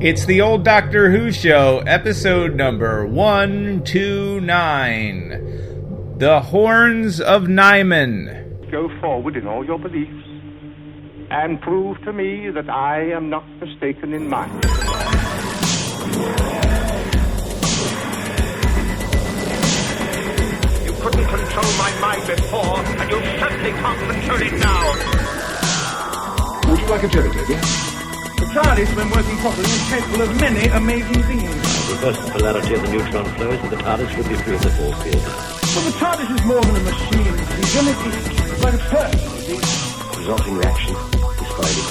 It's the old Doctor Who show, episode number 129. The Horns of Nimon. Go forward in all your beliefs and prove to me that I am not mistaken in mine. You couldn't control my mind before, and you certainly can't control it now. Would you like a jelly, Toby? The TARDIS, when working properly, is capable of many amazing things. Reverse the polarity of the neutron flows, and the TARDIS would be free of the force field. Well, the TARDIS is more than a machine, Stephen. It's like a person, you see. The resulting reaction described it.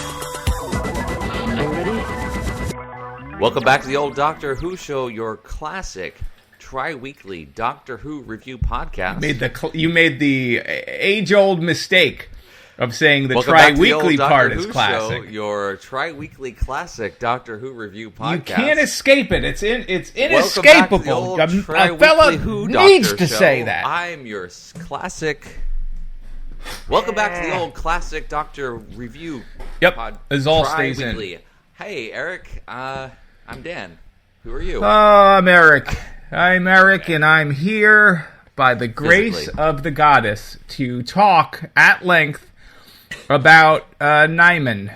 Are you ready? Welcome back to the old Doctor Who show, your classic tri-weekly Doctor Who review podcast. You made the age-old mistake of saying the Welcome tri-weekly part Who is classic. Show, your tri-weekly classic Doctor Who review podcast. You can't escape it. It's Welcome back to the inescapable. old A fella Who needs Doctor to show. say that. I'm your classic. Welcome back to the old classic Doctor review. Yep, pod, as all stays in. tri-weekly. Hey, Eric. I'm Dan. Who are you? I'm Eric. I'm Eric, and I'm here by the grace Physically. of the goddess to talk at length about Nimon,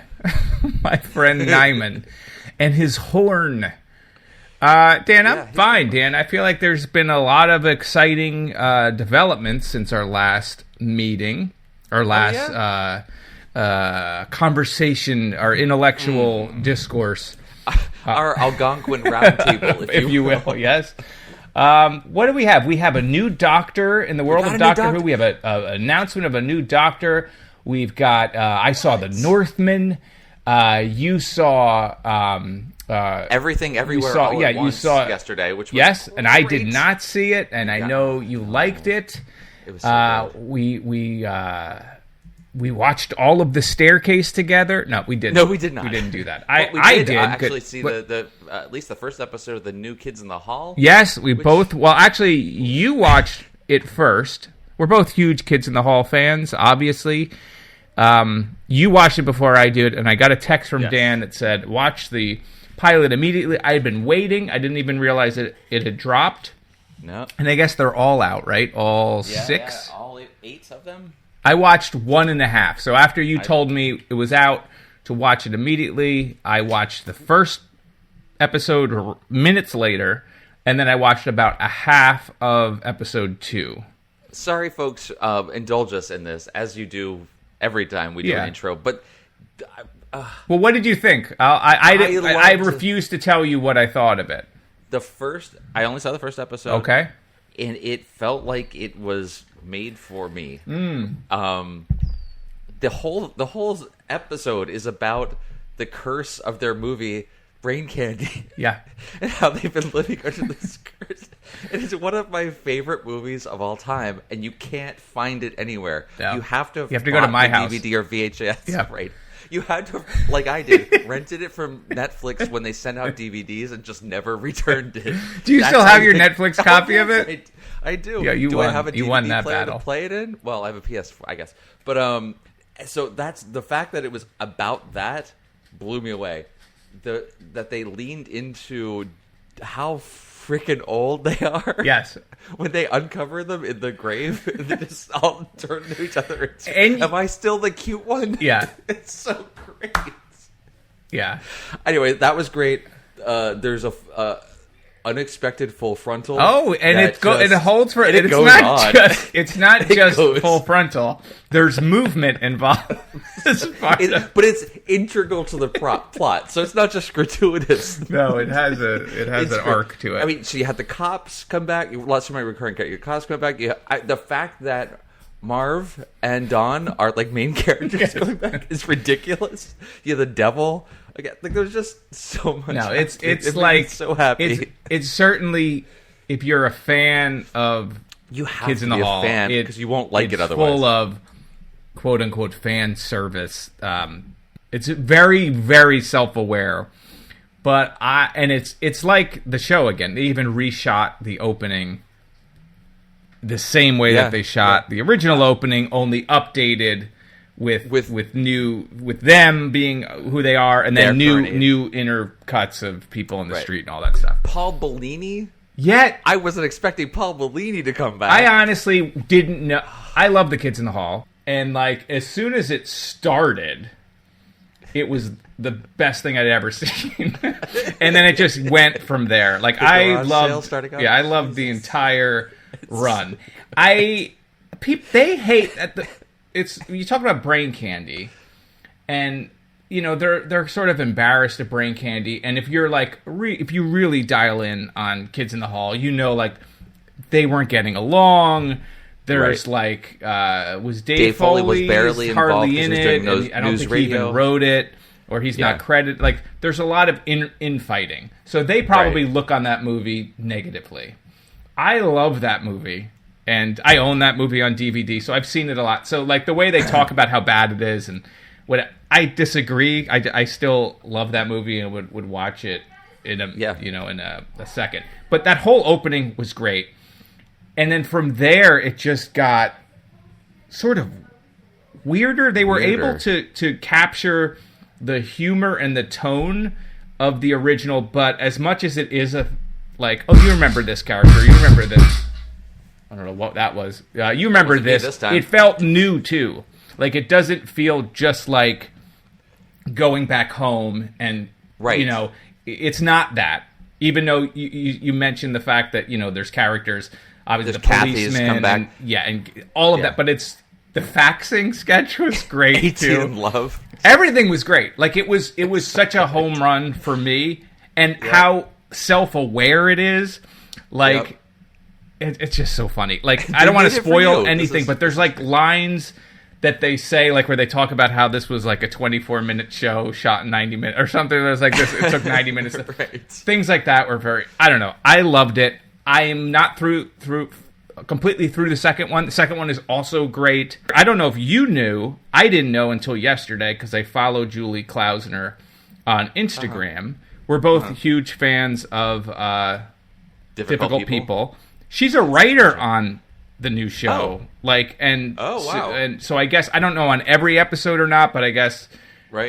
my friend Nimon, and his horn. Dan, I'm fine, Dan. I feel like there's been a lot of exciting developments since our last meeting, our last conversation, our intellectual discourse. Our Algonquin roundtable, if you will, yes. What do we have? We have a new doctor in the world of Doctor Who. We have an announcement of a new doctor. We've got, I saw The Northman. You saw... Everything, Everywhere, all at once yesterday, which was great. And I did not see it, and I know you liked it. It was so good. We watched all of The Staircase together. No, we didn't. No, we did not. We didn't do that. I did actually see the at least the first episode of the New Kids in the Hall. Yes, both. Well, actually, you watched it first. We're both huge Kids in the Hall fans, obviously. You watched it before I did, and I got a text from Dan that said, watch the pilot immediately. I had been waiting. I didn't even realize it had dropped. No. And I guess they're all out, right? All six? Yeah, all 8 of them? I watched 1.5. So after you told me it was out to watch it immediately, I watched the first episode minutes later, and then I watched about a half of episode 2. Sorry, folks, indulge us in this, as you do every time we do an intro. But well, what did you think? I refuse to tell you what I thought of it. I only saw the first episode. Okay. And it felt like it was made for me. The whole episode is about the curse of their movie Brain Candy. Yeah. And how they've been living under this curse. It is one of my favorite movies of all time, and you can't find it anywhere. Yeah. You have to go to my house. DVD or VHS. Yeah. Right. You had to, like I did, rented it from Netflix when they sent out DVDs and just not returned it. Do you still have your Netflix copy of it? I do. Yeah, you do won. I have a DVD you won that player battle. to play it in? Well, I have a PS4, I guess. But so that's the fact that it was about that blew me away. That they leaned into how freaking old they are. Yes. When they uncover them in the grave, and they just all turn to each other. Am I still the cute one? Yeah. It's so great. Yeah. Anyway, that was great. There's a unexpected full frontal. Oh, and it holds for it. It's not just full frontal. There's movement involved. But it's integral to the plot, so it's not just gratuitous. No, it has an arc to it. I mean, so you had the cops come back. Lots of my recurring characters. Your cops come back. The fact that Marv and Dawn are like main characters coming back is ridiculous. You have the devil. Like there's just so much. No, it's like so happy. It's certainly, if you're a fan of Kids in the Hall, because you won't like it otherwise. Full of quote unquote fan service. It's very, very self-aware. But it's like the show again. They even reshot the opening the same way that they shot the original opening, only updated with them being who they are, and then new inner cuts of people in the street and all that stuff. Paul Bellini. Yet I wasn't expecting Paul Bellini to come back. I honestly didn't know. I love The Kids in the Hall, and like as soon as it started, it was the best thing I'd ever seen, and then it just went from there. Like I loved the entire run. They hate at the. It's you talk about brain candy, and you know they're sort of embarrassed at brain candy. And if you're like if you really dial in on Kids in the Hall, you know like they weren't getting along. There's like was Dave Foley was barely hardly in it. And I don't think he even wrote it, or he's not credited. Like there's a lot of infighting. So they probably look on that movie negatively. I love that movie. And I own that movie on DVD, so I've seen it a lot. So, like, the way they talk about how bad it is, and I disagree. I still love that movie and would watch it in a second. But that whole opening was great. And then from there, it just got sort of weirder. They were able to capture the humor and the tone of the original, but as much as it is you remember this character, you remember this. I don't know what that was. You remember this. It felt new, too. Like, it doesn't feel just like going back home and, you know, it's not that. Even though you mentioned the fact that, you know, there's characters, obviously the policeman. Come back. And all of that. But it's, the faxing sketch was great, 18 too. in Love. Everything was great. Like, it was such a home run for me. And how self-aware it is. Like... It's just so funny. Like, I don't want to spoil anything, but there's, like, lines that they say, like, where they talk about how this was, like, a 24-minute show shot in 90 minutes or something. There's like this. It took 90 minutes. Things like that were very... I don't know. I loved it. I am not completely through the second one. The second one is also great. I don't know if you knew. I didn't know until yesterday because I follow Julie Klausner on Instagram. We're both huge fans of Difficult People. She's a writer on the new show, and so I guess I don't know on every episode or not, but I guess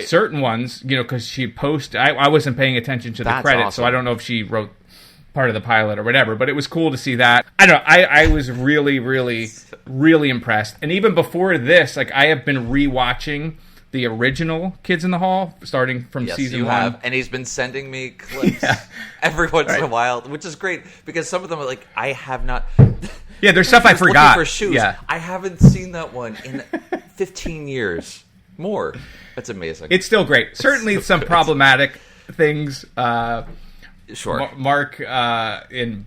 certain ones, you know, because she posted. I wasn't paying attention to the credits, so I don't know if she wrote part of the pilot or whatever. But it was cool to see that. I don't know. I was really, really, really impressed, and even before this, like I have been rewatching the original Kids in the Hall, starting from season 1. Have, and he's been sending me clips every once in a while, which is great because some of them are like I have not. Yeah, there's stuff I forgot. For shoes. Yeah, I haven't seen that one in 15 years. More. That's amazing. It's still great. Certainly some problematic things. Sure. Mark in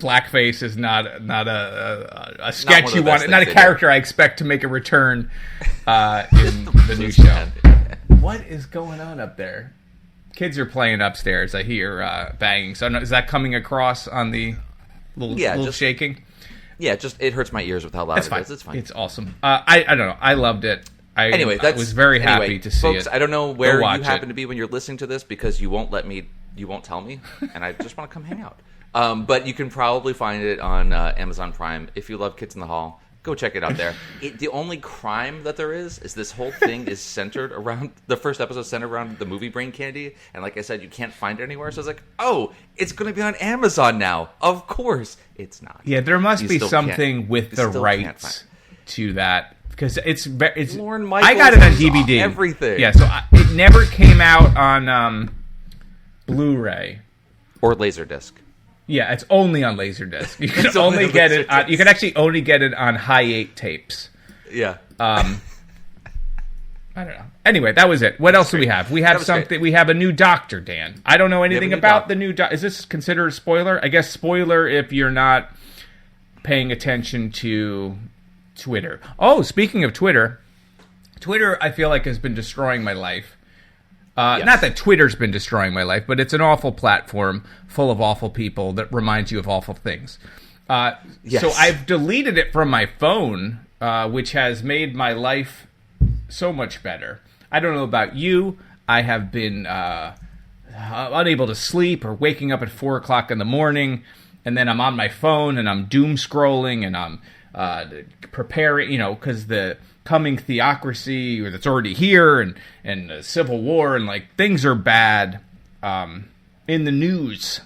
blackface is not a sketch you want. Not a character I expect to make a return in the new show. What is going on up there? Kids are playing upstairs. I hear banging. So is that coming across on the little shaking? Yeah, just it hurts my ears with how loud it is. It's fine. It's awesome. I don't know. I loved it. I was very happy to see folks, it. I don't know where you happen to be when you're listening to this because you won't tell me, and I just want to come hang out. But you can probably find it on Amazon Prime. If you love Kids in the Hall, go check it out there. The only crime that there is this whole thing is centered around, the first episode centered around the movie Brain Candy. And like I said, you can't find it anywhere. So I was like, oh, it's going to be on Amazon now. Of course it's not. Yeah, there must be something with the rights to that. Because it's Lorne Michaels, I got it on DVD. Everything. Yeah, so it never came out on Blu-ray or Laserdisc. Yeah, it's only on Laserdisc. You can only get it. You can actually only get it on Hi8 tapes. Yeah. I don't know. Anyway, that was it. What else do we have? We have something. Great. We have a new doctor, Dan. I don't know anything about the new doctor. Is this considered a spoiler? I guess spoiler if you're not paying attention to Twitter. Oh, speaking of Twitter, I feel like has been destroying my life. Yes. Not that Twitter's been destroying my life, but it's an awful platform full of awful people that reminds you of awful things. Yes. So I've deleted it from my phone, which has made my life so much better. I don't know about you. I have been unable to sleep or waking up at 4 o'clock in the morning, and then I'm on my phone and I'm doom scrolling and I'm preparing, because the coming theocracy that's already here, and civil war, and like things are bad in the news,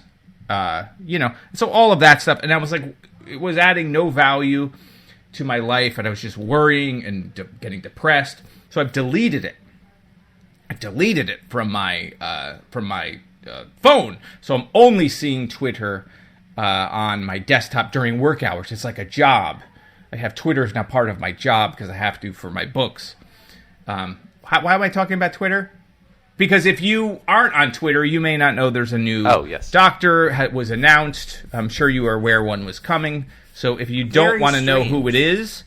so all of that stuff. And I was like, it was adding no value to my life, and I was just worrying and getting depressed. So I've deleted it. I deleted it from my phone. So I'm only seeing Twitter on my desktop during work hours. It's like a job. I have Twitter is now part of my job because I have to for my books. Why am I talking about Twitter? Because if you aren't on Twitter, you may not know there's a new doctor was announced. I'm sure you are aware one was coming. So if you don't want to know who it is,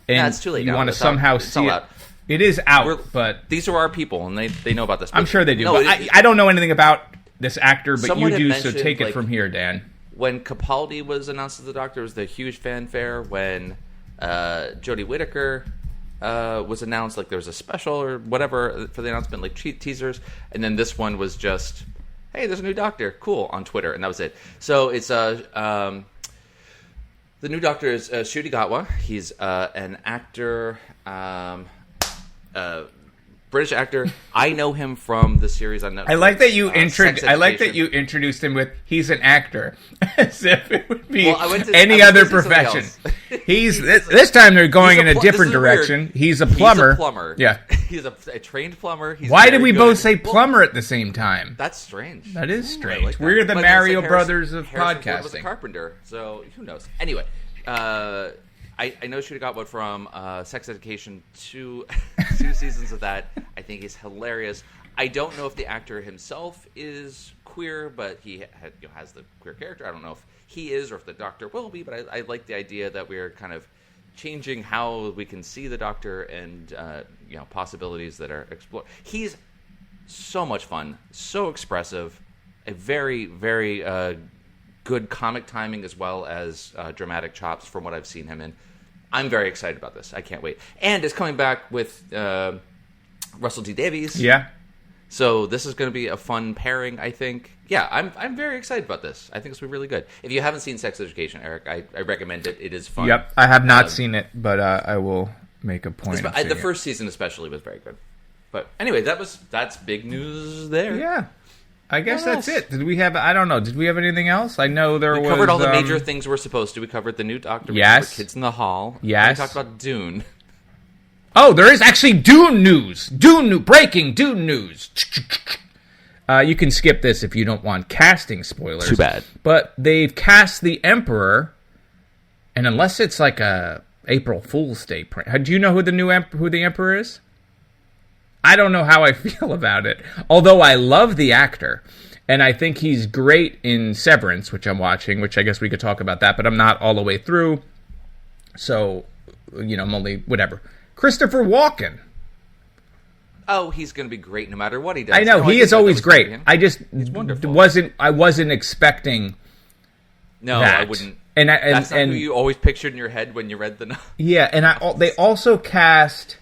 and it's too late you now. want to somehow see it, it is out. But these are our people, and they know about this. I'm sure they do. No, but I don't know anything about this actor, but you do. So take it like, from here, Dan. When Capaldi was announced as the Doctor, it was the huge fanfare. When Jodie Whittaker was announced, like there was a special or whatever for the announcement, like teasers, and then this one was just, hey, there's a new Doctor, cool, on Twitter, and that was it. So it's the new Doctor is Ncuti Gatwa. He's an actor, British actor. I know him from the series on Netflix. I like that you introduced him with he's an actor, as if it would be any other profession. This time they're going in a different direction. Weird. He's a plumber. He's a plumber. Yeah, he's a trained plumber. Why did we both say plumber at the same time? That's strange. That is strange. Like that. We're the Mario Brothers of Harrison podcasting. Ford was a carpenter, so who knows? Anyway. I know Ncuti Gatwa from Sex Education, two seasons of that. I think he's hilarious. I don't know if the actor himself is queer, but he has the queer character. I don't know if he is or if the Doctor will be, but I like the idea that we're kind of changing how we can see the Doctor and possibilities that are explored. He's so much fun, so expressive, a very, very good comic timing as well as dramatic chops from what I've seen him in. I'm very excited about this. I can't wait. And it's coming back with Russell T Davies. Yeah. So this is going to be a fun pairing, I think. Yeah, I'm very excited about this. I think it's going to be really good. If you haven't seen Sex Education, Eric, I recommend it. It is fun. Yep, I have not seen it, but I will make a point. The first season especially was very good. But anyway, that's big news there. Yeah. I guess that's it. Did we have? I don't know. Did we have anything else? I know we covered all the major things we're supposed to. We covered the new Doctor. Yes. We covered Kids in the Hall. Yes. We talked about Dune. Oh, there is actually Dune news. Breaking Dune news. You can skip this if you don't want casting spoilers. Too bad. But they've cast the Emperor, and unless it's like a April Fool's Day prank, do you know who the Emperor is? I don't know how I feel about it. Although I love the actor, and I think he's great in Severance, which I'm watching, which I guess we could talk about that, but I'm not all the way through. So, I'm only, whatever. Christopher Walken. Oh, he's going to be great no matter what he does. I know, he is always great. I just wonderful. wasn't expecting that. I wouldn't. That's not who you always pictured in your head when you read the novel. Yeah, and they also cast...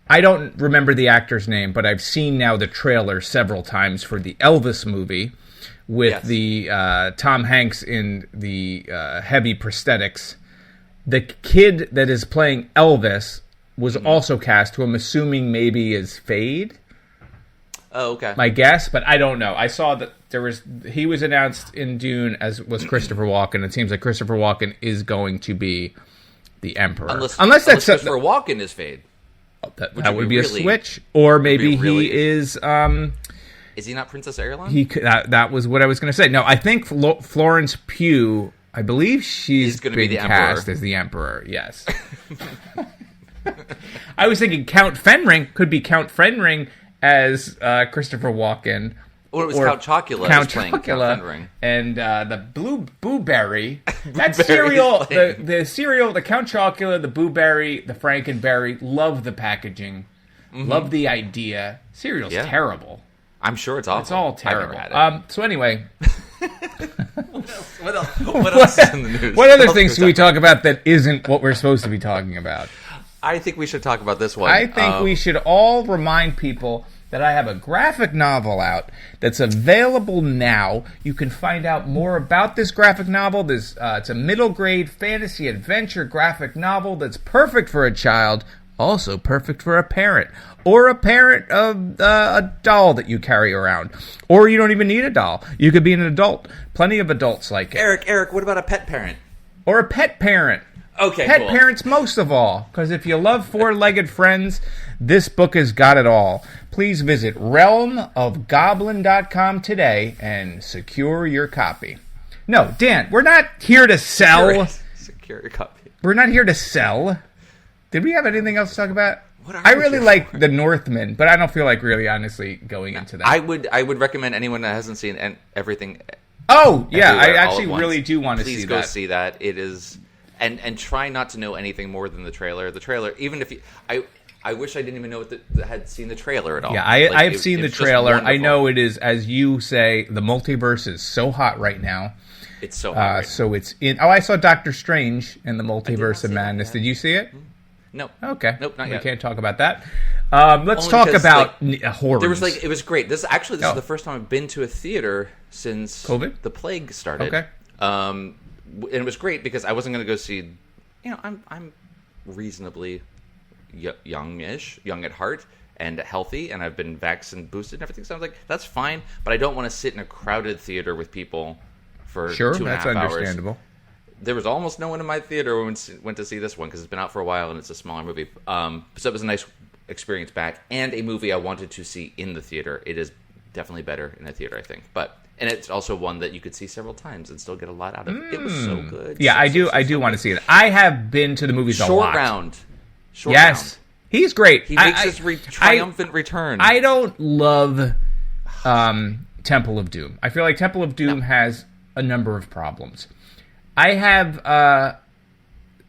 I don't remember the actor's name, but I've seen now the trailer several times for the Elvis movie with the Tom Hanks in the heavy prosthetics. The kid that is playing Elvis was also cast, who I'm assuming maybe is Fade. Oh, okay. My guess, but I don't know. I saw that he was announced in Dune, as was Christopher Walken. It seems like Christopher Walken is going to be the Emperor. Unless Christopher Walken is Fade. That would be a switch, or maybe he is. Is he not Princess Irulan? That was what I was going to say. No, I think Florence Pugh. I believe she's going to be cast as the Emperor. Yes. I was thinking Count Fenring could be Count Fenring as Christopher Walken. Or it was Count Chocula playing Count Fenring. And the Blueberry. That cereal, the cereal, the Count Chocula, the Blueberry, the Frankenberry, love the packaging. Mm-hmm. Love the idea. Cereal's terrible. I'm sure it's awful. It's all terrible. So anyway... What else is in the news? What other things can we talk about that isn't what we're supposed to be talking about? I think we should talk about this one. I think we should all remind people that I have a graphic novel out that's available now. You can find out more about this graphic novel. It's a middle grade fantasy adventure graphic novel that's perfect for a child. Also perfect for a parent. Or a parent of a doll that you carry around. Or you don't even need a doll. You could be an adult. Plenty of adults like it. Eric, what about a pet parent? Or a pet parent. Okay, Pet cool. parents most of all. Because if you love four-legged friends, this book has got it all. Please visit realmofgoblin.com today and secure your copy. No, Dan, we're not here to sell. Secure your copy. We're not here to sell. Did we have anything else to talk about? What are I we really here like for? The Northman, but I don't feel like really honestly going into that. I would recommend anyone that hasn't seen everything. Oh, yeah, I Everywhere, all actually at once. really do want to see Please that. go see that. It is, and try not to know anything more than the trailer. The trailer, even if you, I wish I didn't even know had seen the trailer at all. Yeah, Like, I've seen the it's just trailer. I wonderful. know it is, as you say, the multiverse is so hot right now. It's so hot right So it's in. Oh, I saw Doctor Strange in the Multiverse see of that Madness. yet. Did you see it? No. Okay. Nope, not we yet. can't talk about that. Let's Only talk because, about horror. There was it was great. This is Oh. the first time I've been to a theater since COVID? the plague started. Okay. And it was great because I wasn't going to go see. I'm reasonably youngish, young at heart, and healthy, and I've been vaccinated, boosted, and everything. So I was like, that's fine, but I don't want to sit in a crowded theater with people for Sure, 2.5 that's hours. understandable. There was almost no one in my theater when we went to see this one because it's been out for a while and it's a smaller movie. So it was a nice experience back, and a movie I wanted to see in the theater. It is definitely better in a theater, I think. And it's also one that you could see several times and still get a lot out of. It was so good. Yeah, So, I do. so, I do so want to good. see it. I have been to the movies a Short lot. round. Yes, he's great. He makes his triumphant return. I don't love Temple of Doom. I feel like Temple of Doom has a number of problems. I have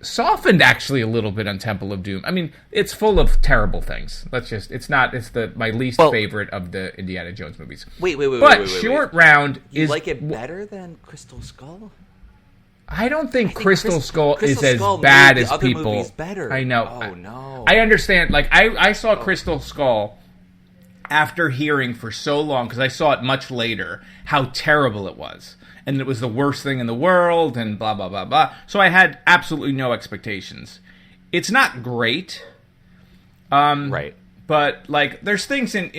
softened actually a little bit on Temple of Doom. I mean, it's full of terrible things. It's my least favorite of the Indiana Jones movies. Wait. But Short Round You is like it better than Crystal Skull? I don't think think Crystal Skull Crystal is Skull as bad made the as other people. movies better. I know. Oh, no. I understand. Like I saw Crystal Skull after hearing for so long because I saw it much later how terrible it was, and it was the worst thing in the world, and blah blah blah blah. So I had absolutely no expectations. It's not great, Right. but like there's things in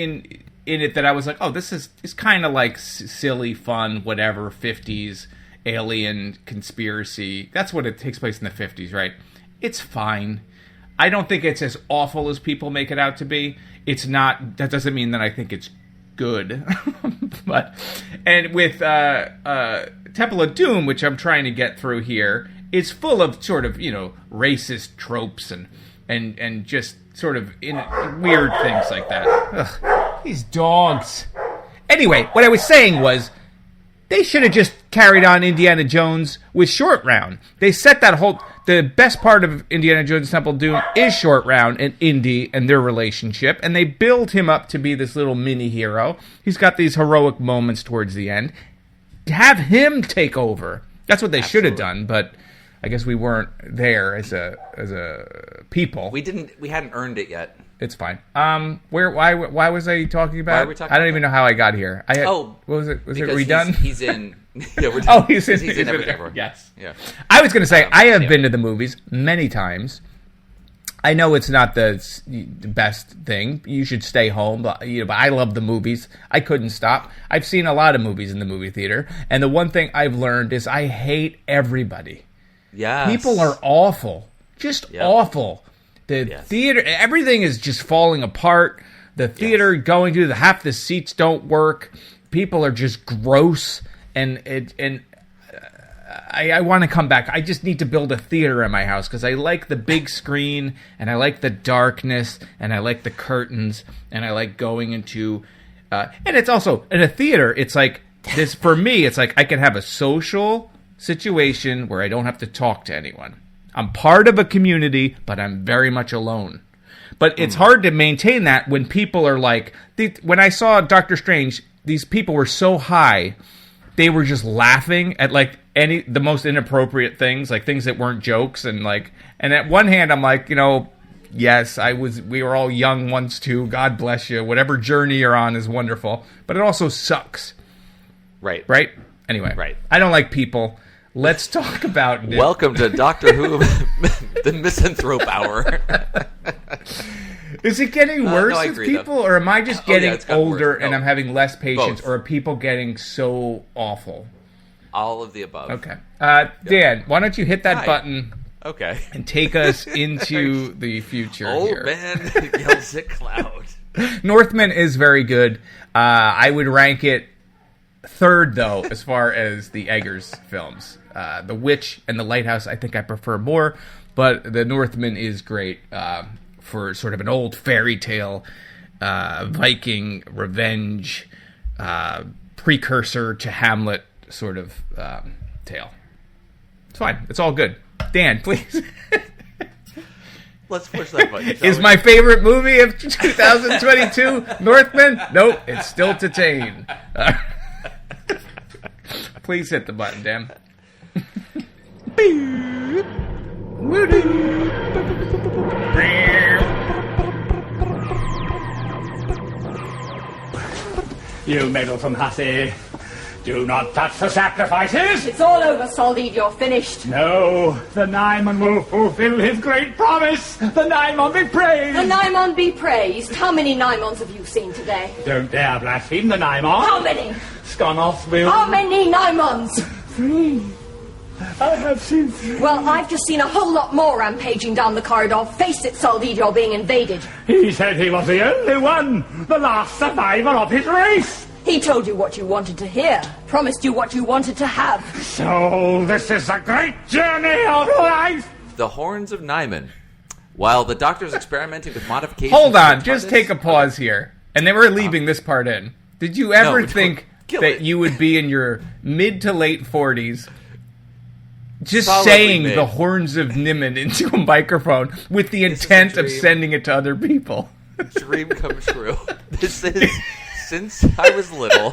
it that I was like, oh, this is kind of like silly, fun, whatever 50s. Alien conspiracy. That's what it takes place in the 50s, right? It's fine. I don't think it's as awful as people make it out to be. It's not. That doesn't mean that I think it's good. And with Temple of Doom, which I'm trying to get through here, it's full of sort of racist tropes and just sort of weird things like that. Ugh, these dogs. Anyway, what I was saying was, they should have just carried on Indiana Jones with Short Round. They set that the best part of Indiana Jones Temple of Doom is Short Round and Indy and their relationship, and they build him up to be this little mini hero. He's got these heroic moments towards the end. Have him take over. That's what they should have done, but I guess we weren't there as a people. We hadn't earned it yet. It's fine. Why was I talking about? Why are we talking I don't about even know how I got here. What was it? Was it because redone? He's in. Yeah, we're Oh, he's in everything. everything. Yes. Yeah. I was going to say, I have been to the movies many times. I know it's not the best thing. You should stay home. But I love the movies. I couldn't stop. I've seen a lot of movies in the movie theater. And the one thing I've learned is I hate everybody. Yeah. People are awful. Just awful. The Yes. theater, everything is just falling apart. The theater going to half the seats don't work. People are just gross. I want to come back. I just need to build a theater in my house because I like the big screen and I like the darkness and I like the curtains and I like going into and it's also in a theater. It's like this for me. It's like I can have a social situation where I don't have to talk to anyone. I'm part of a community, but I'm very much alone. But it's hard to maintain that when people are like when I saw Doctor Strange, these people were so high. They were just laughing at like the most inappropriate things, like things that weren't jokes, and at one hand I'm like, yes, we were all young once too. God bless you. Whatever journey you're on is wonderful, but it also sucks. Right. Right? Anyway. Right. I don't like people let's talk about Nimon. Welcome to Doctor Who, the Misanthrope Hour. Is it getting worse no, I with agree, people, or am I just getting it's gotten older worse. and No. I'm having less patience, Both. or are people getting so awful? All of the above. Okay. Dan, why don't you hit that Hi. button Okay. and take us into the future Old here. man yells at cloud. Northman is very good. I would rank it third, though, as far as the Eggers films. The Witch and The Lighthouse, I think I prefer more, but The Northman is great for sort of an old fairy tale, Viking revenge, precursor to Hamlet sort of tale. It's fine. It's all good. Dan, please. Let's push that button. shall Is we? my favorite movie of 2022 Northman? Nope, it's still Titane. Please hit the button, Dan. You meddlesome hussy. Do not touch the sacrifices. It's all over, Soldeed. You're finished. No, the Nimon will fulfill his great promise. The Nimon be praised. The Nimon be praised. How many Nimons have you seen today? Don't dare blaspheme the Nimon. How many? Skonoth will... How many Nimons? 3. I have seen 3. Well, I've just seen a whole lot more rampaging down the corridor. Face it, Soldeed, you're being invaded. He said he was the only one, the last survivor of his race. He told you what you wanted to hear, promised you what you wanted to have. So this is a great journey of life. The Horns of Nimon. While the Doctor's experimenting with modifications... Hold on, to just TARDIS- take a pause here. And then we're leaving this part in. Did you ever don't think kill that it. you would be in your mid to late 40s just Solidly saying mid. the Horns of Nimon into a microphone with the intent of dream. sending it to other people? Dream come true. This is... Since I was little...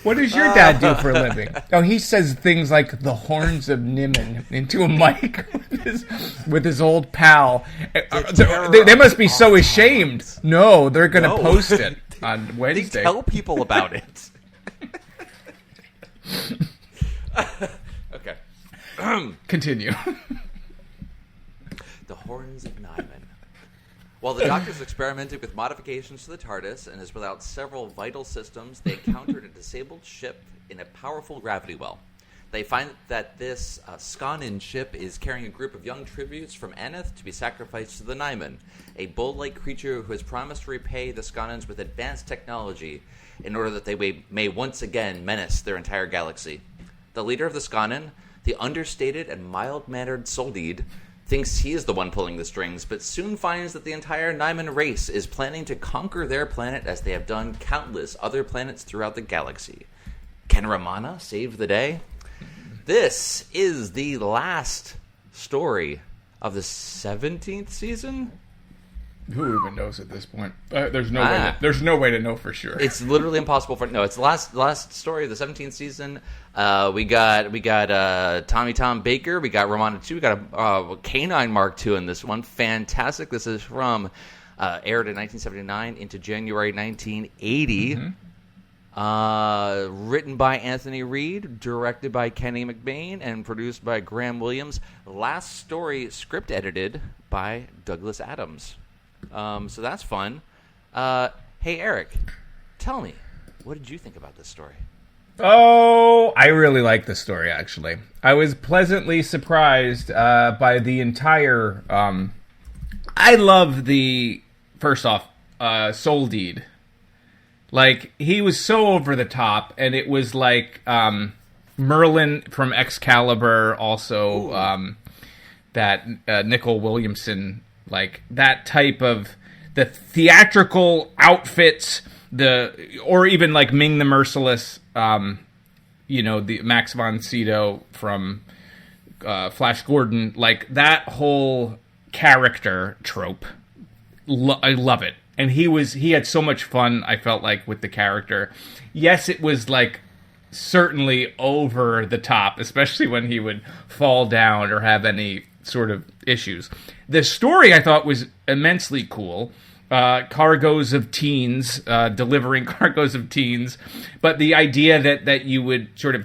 What does your dad do for a living? Oh, he says things like the Horns of Nimon into a mic with his old pal. They must be so ashamed. No, they're going to No. post it on They Wednesday. tell people about it. Okay. Continue. The Horns of Nimon. While the Doctor's experimented with modifications to the TARDIS and is without several vital systems, they encountered a disabled ship in a powerful gravity well. They find that this Skonin ship is carrying a group of young tributes from Aneth to be sacrificed to the Nimon, a bull-like creature who has promised to repay the Skonins with advanced technology in order that they may once again menace their entire galaxy. The leader of the Skonin, the understated and mild-mannered Soldeed, thinks he is the one pulling the strings, but soon finds that the entire Nimon race is planning to conquer their planet as they have done countless other planets throughout the galaxy. Can Romana save the day? This is the last story of the 17th season. Who even knows at this point? There's no way to know for sure. It's literally impossible for no. It's the last story of the 17th season. We got Tommy Tom Baker. We got Romana 2. We got a Canine Mark II in this one. Fantastic. This is from aired in 1979 into January 1980. Written by Anthony Reed, directed by Kenny McBain, and produced by Graham Williams. Last story script edited by Douglas Adams. So that's fun. Hey, Eric, tell me, what did you think about this story? Oh, I really like the story, actually. I was pleasantly surprised by the entire... I love the, first off, Soldeed. Like, he was so over the top, and it was like Merlin from Excalibur, also that Nicole Williamson, like, that type of... the theatrical outfits, or even like Ming the Merciless, the Max von Sydow from Flash Gordon, like that whole character trope. I love it. And he had so much fun, I felt like, with the character. Yes, it was like certainly over the top, especially when he would fall down or have any sort of issues. The story I thought was immensely cool. cargoes of teens, delivering cargoes of teens. But the idea that you would sort of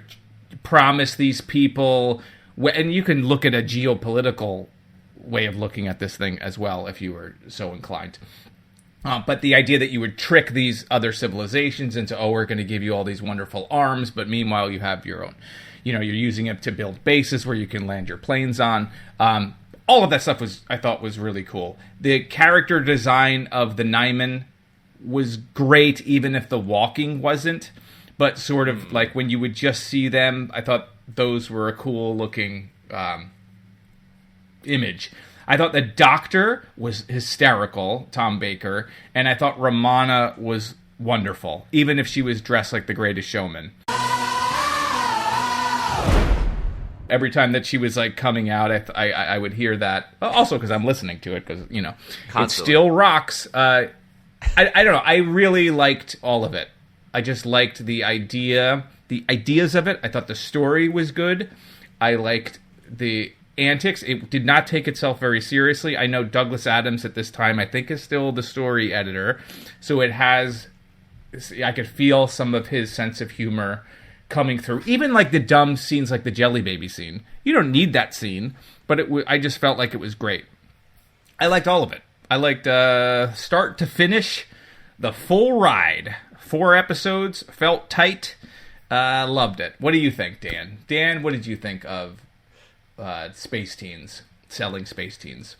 promise these people, and you can look at a geopolitical way of looking at this thing as well if you were so inclined. But the idea that you would trick these other civilizations into, we're going to give you all these wonderful arms, but meanwhile you have your own, you're using it to build bases where you can land your planes on. All of that stuff I thought was really cool. The character design of the Nimon was great, even if the walking wasn't. But sort of like when you would just see them, I thought those were a cool looking image. I thought the Doctor was hysterical, Tom Baker, and I thought Romana was wonderful, even if she was dressed like the Greatest Showman. Every time that she was like coming out, I would hear that. Also, because I'm listening to it, because it still rocks. I don't know. I really liked all of it. I just liked the ideas of it. I thought the story was good. I liked the antics. It did not take itself very seriously. I know Douglas Adams at this time, I think, is still the story editor, so it has. I could feel some of his sense of humor coming through, even like the dumb scenes, like the Jelly Baby scene. You don't need that scene, but I just felt like it was great. I liked all of it. I liked start to finish, the full ride. 4 episodes, felt tight. Loved it. What do you think, Dan? Dan, what did you think of Space Teens, selling Space Teens?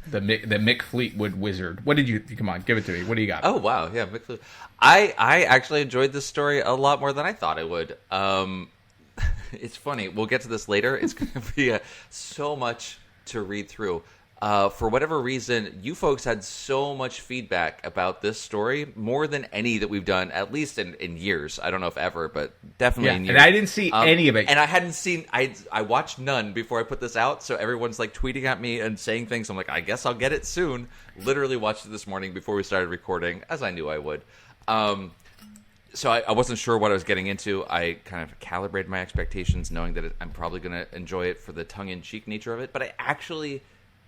The Mick Fleetwood wizard. What did you... Come on, give it to me. What do you got? Oh, wow. Yeah, Mick Fleetwood. I actually enjoyed this story a lot more than I thought I would. It's funny. We'll get to this later. It's going to be so much to read through. For whatever reason, you folks had so much feedback about this story, more than any that we've done, at least in years. I don't know if ever, but definitely in years. And I didn't see any of it. And I hadn't seen... I watched none before I put this out, so everyone's like tweeting at me and saying things. I'm like, I guess I'll get it soon. Literally watched it this morning before we started recording, as I knew I would. So I wasn't sure what I was getting into. I kind of calibrated my expectations, knowing that I'm probably going to enjoy it for the tongue-in-cheek nature of it. But I actually...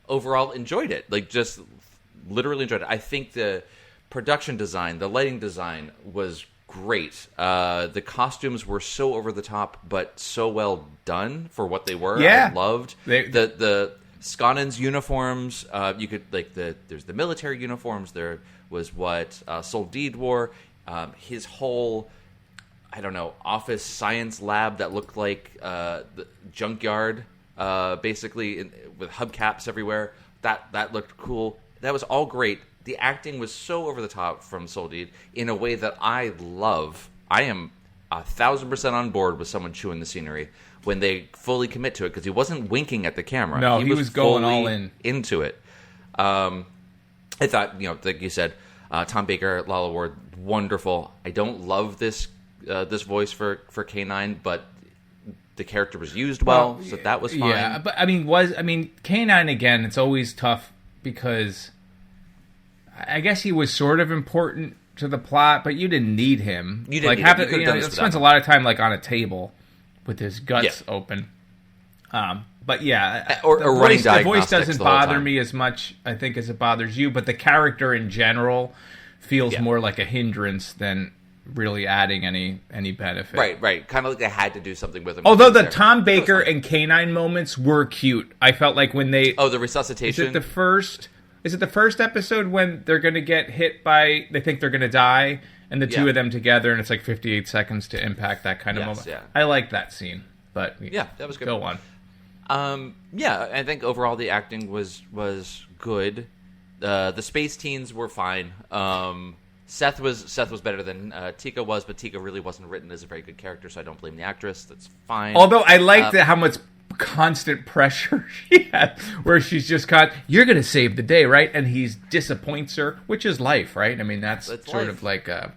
overall enjoyed it, like just literally enjoyed it. I think the production design, the lighting design was great. The costumes were so over the top, but so well done for what they were. Yeah. I loved the Skanan's uniforms. You could there's the military uniforms. There was what Soldid wore. His whole, I don't know, office science lab that looked like the junkyard. Basically with hubcaps everywhere. That looked cool. That was all great. The acting was so over the top from Soldid in a way that I love. I am 1,000% on board with someone chewing the scenery when they fully commit to it, because he wasn't winking at the camera. No, he was going all into it. I thought, like you said, Tom Baker, Lala Ward, wonderful. I don't love this voice for K9, but the character was used well, so that was fine. Yeah, but K9 again, it's always tough because I guess he was sort of important to the plot, but you didn't need him. You didn't need him. He spends a lot of time like on a table with his guts open. But yeah, the voice doesn't bother me as much, I think, as it bothers you, but the character in general feels more like a hindrance than really adding any benefit. Right. Kind of like they had to do something with him. Although the Tom Baker and K9 moments were cute. I felt like when they... Oh, the resuscitation? Is it the first episode when they're going to get hit by... They think they're going to die, and the two of them together, and it's like 58 seconds to impact, that kind of moment. Yeah. I like that scene, but... Yeah, that was good. Go on. I think overall the acting was good. The Space Teens were fine. Seth was better than Tika was, but Tika really wasn't written as a very good character, so I don't blame the actress. That's fine. Although I liked how much constant pressure she had, where she's just you're going to save the day, right? And he disappoints her, which is life, right? I mean, that's sort life. Of like a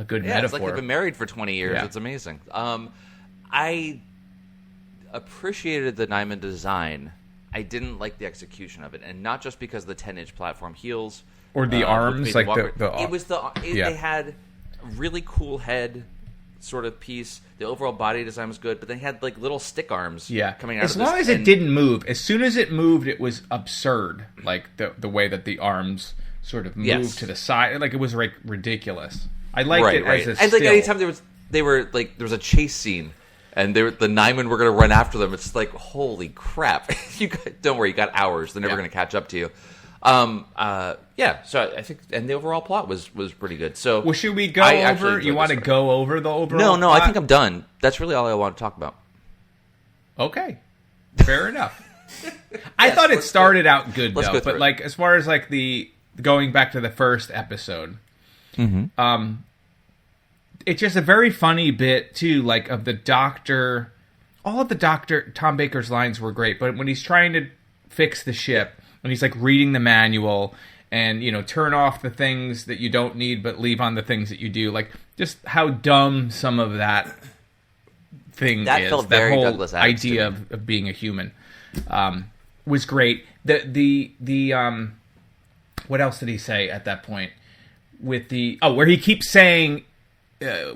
good metaphor. It's like they've been married for 20 years. Yeah. It's amazing. I appreciated the Nimon design. I didn't like the execution of it, and not just because of the 10-inch platform heels. Or the arms, like it was they had a really cool head sort of piece. The overall body design was good, but they had like little stick arms coming out as long as it didn't move. As soon as it moved, it was absurd. Like the way that the arms sort of move Yes. to the side. Like, it was like ridiculous. I liked Right, it right. as a And like still. anytime there was a chase scene, and the Nimon were going to run after them. It's like, holy crap! Don't worry, you got hours. They're never going to catch up to you. Yeah. So I think, and the overall plot was pretty good. So, Well, should we go I actually over? enjoyed You want to this go over the overall? No, I plot? think I'm done. That's really all I want to talk about. Okay, fair enough. I thought it started out good Let's though, go through but it. like as far as like the going back to the first episode, it's just a very funny bit too, like of the doctor. All of the Doctor Tom Baker's lines were great, but when he's trying to fix the ship, when he's like reading the manual and turn off the things that you don't need but leave on the things that you do, like just how dumb some of that thing That is. felt that very whole Douglas Adams to idea me. of being a human was great. The what else did he say at that point? With where he keeps saying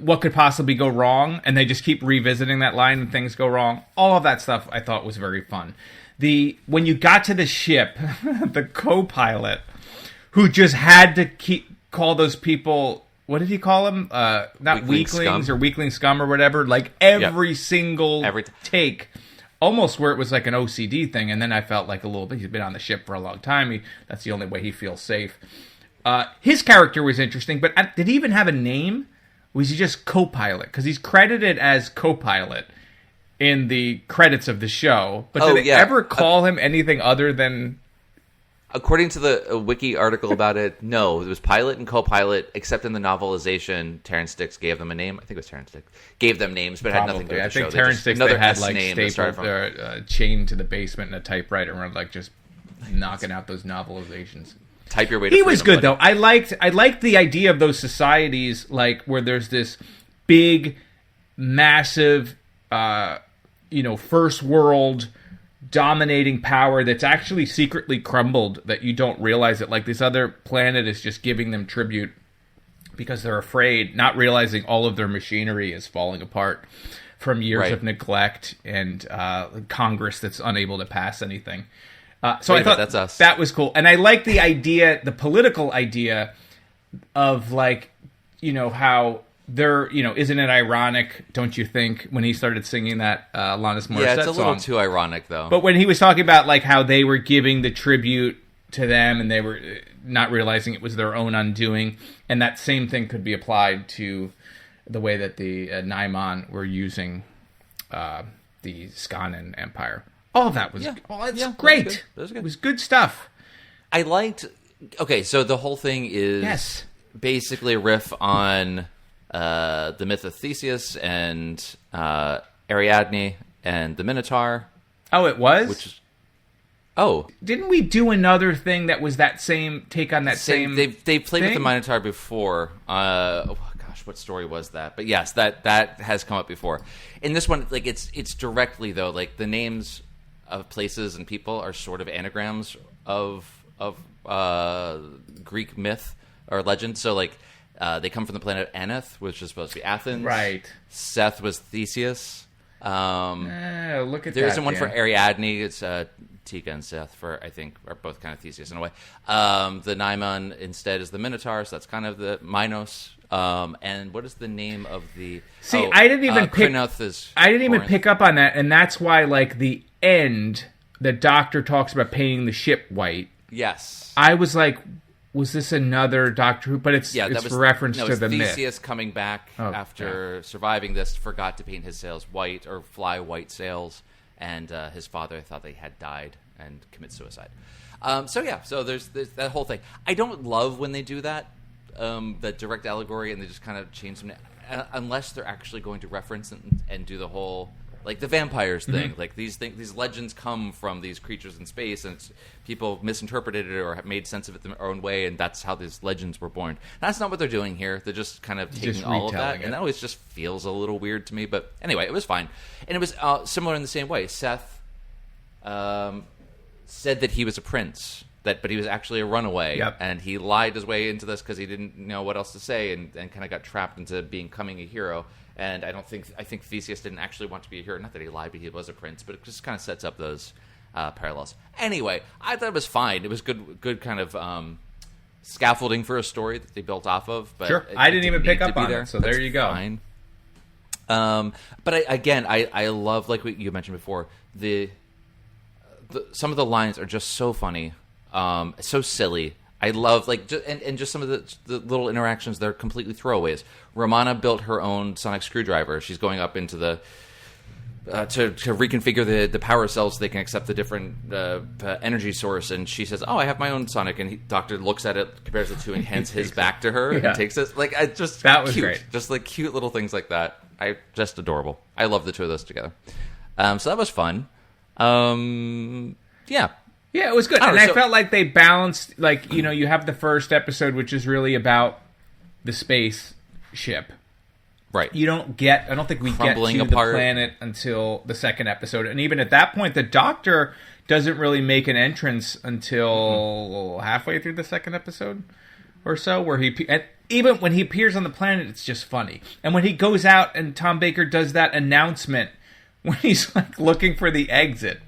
what could possibly go wrong, and they just keep revisiting that line and things go wrong. All of that stuff I thought was very fun. When you got to the ship, the co-pilot who just had to call those people, what did he call them? Not weaklings scum. or weakling scum or whatever. Like every single Every take, almost where it was like an OCD thing. And then I felt like a little bit. He's been on the ship for a long time. That's the only way he feels safe. His character was interesting, but did he even have a name? Was he just co-pilot? Because he's credited as co-pilot in the credits of the show. But did they ever call him anything other than... According to the wiki article about it, no. It was pilot and co-pilot, except in the novelization, Terrence Dix gave them a name. I think it was Terrence Dix. Gave them names, but it had nothing to do with I the show. think Terrence Dix, they had like name that started stapled from. chained to the basement in a typewriter and were like just knocking out those novelizations. Type your way to He was freedom, good though. I liked the idea of those societies, like where there's this big, massive, first world dominating power that's actually secretly crumbled that you don't realize it. Like this other planet is just giving them tribute because they're afraid, not realizing all of their machinery is falling apart from years of neglect and Congress that's unable to pass anything. So I thought that's us. That was cool. And I like the idea, the political idea of like, how they're, isn't it ironic, don't you think, when he started singing that Alanis Morissette song? Yeah, it's a little too ironic, though. But when he was talking about like how they were giving the tribute to them and they were not realizing it was their own undoing, and that same thing could be applied to the way that the Nimon were using the Skanen Empire. All of that was great. That was good. It was good stuff. I liked... Okay, so the whole thing is basically a riff on the myth of Theseus and Ariadne and the Minotaur. Oh, it was? Which is... Oh. Didn't we do another thing that was that same... Take on that same They've played thing? with the Minotaur before. What story was that? But yes, that has come up before. In this one, like it's directly though, like the names of places and people are sort of anagrams of Greek myth or legend. So like they come from the planet Aneth, which is supposed to be Athens. Right. Seth was Theseus. Look at There that. isn't one for Dan. Ariadne. It's Tika and Seth I think are both kind of Theseus in a way. The Nimon instead is the Minotaur, so that's kind of the Minos. And what is the name of the? See, I didn't even pick. Crinoth is I didn't even Corinth. pick up on that, and that's why, like the end, the Doctor talks about painting the ship white. Yes. I was like, was this another Doctor Who? But it's reference to the myth. Theseus coming back after surviving this, forgot to paint his sails white or fly white sails, and his father thought they had died and commit suicide. So there's that whole thing. I don't love when they do that. That direct allegory, and they just kind of change them unless they're actually going to reference and do the whole like the vampires thing. Like these legends come from these creatures in space, and people misinterpreted it or have made sense of it their own way, and that's how these legends were born. That's not what they're doing here. They're just kind of taking all of that, and that always just feels a little weird to me. But anyway, it was fine, and it was similar in the same way. Seth said that he was a prince. But he was actually a runaway, and he lied his way into this because he didn't know what else to say, and kind of got trapped into becoming a hero. And I think Theseus didn't actually want to be a hero. Not that he lied, but he was a prince. But it just kind of sets up those parallels. Anyway, I thought it was fine. It was good kind of scaffolding for a story that they built off of. But Sure. I didn't even pick need to up be on there. it, so there That's you go. Fine. But I love, like what you mentioned before, some of the lines are just so funny, so silly. I love and just some of the little interactions. They're completely throwaways. Romana built her own sonic screwdriver. She's going up into the to reconfigure the power cells so they can accept the different energy source. And she says, "Oh, I have my own sonic." And Doctor looks at it, compares the two, and hands his back to her and takes it. Like, just that was cute. great. Just like cute little things like that. Just adorable. I love the two of those together. So that was fun. Yeah. Yeah, it was good. I And don't I know, felt like they balanced, like, you have the first episode, which is really about the space ship. Right. I don't think we Crumbling get to apart. the planet until the second episode. And even at that point, the Doctor doesn't really make an entrance until halfway through the second episode or so, where and even when he appears on the planet, it's just funny. And when he goes out and Tom Baker does that announcement when he's like looking for the exit.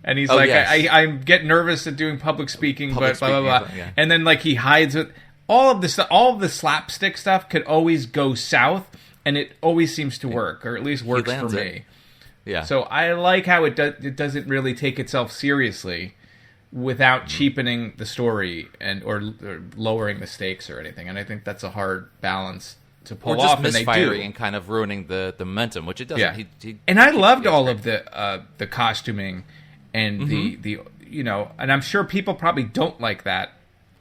And he's yes. I get nervous at doing public speaking, but blah, blah, blah. Yeah. And then, like, he hides it. All of the slapstick stuff could always go south, and it always seems to work, or at least works for me. it. Yeah. So I like how it doesn't really take itself seriously without cheapening the story or lowering the stakes or anything. And I think that's a hard balance to pull or just off, and they do. misfiring and kind of ruining the momentum, which it doesn't. Yeah. He And I loved all of the costuming and the and I'm sure people probably don't like that,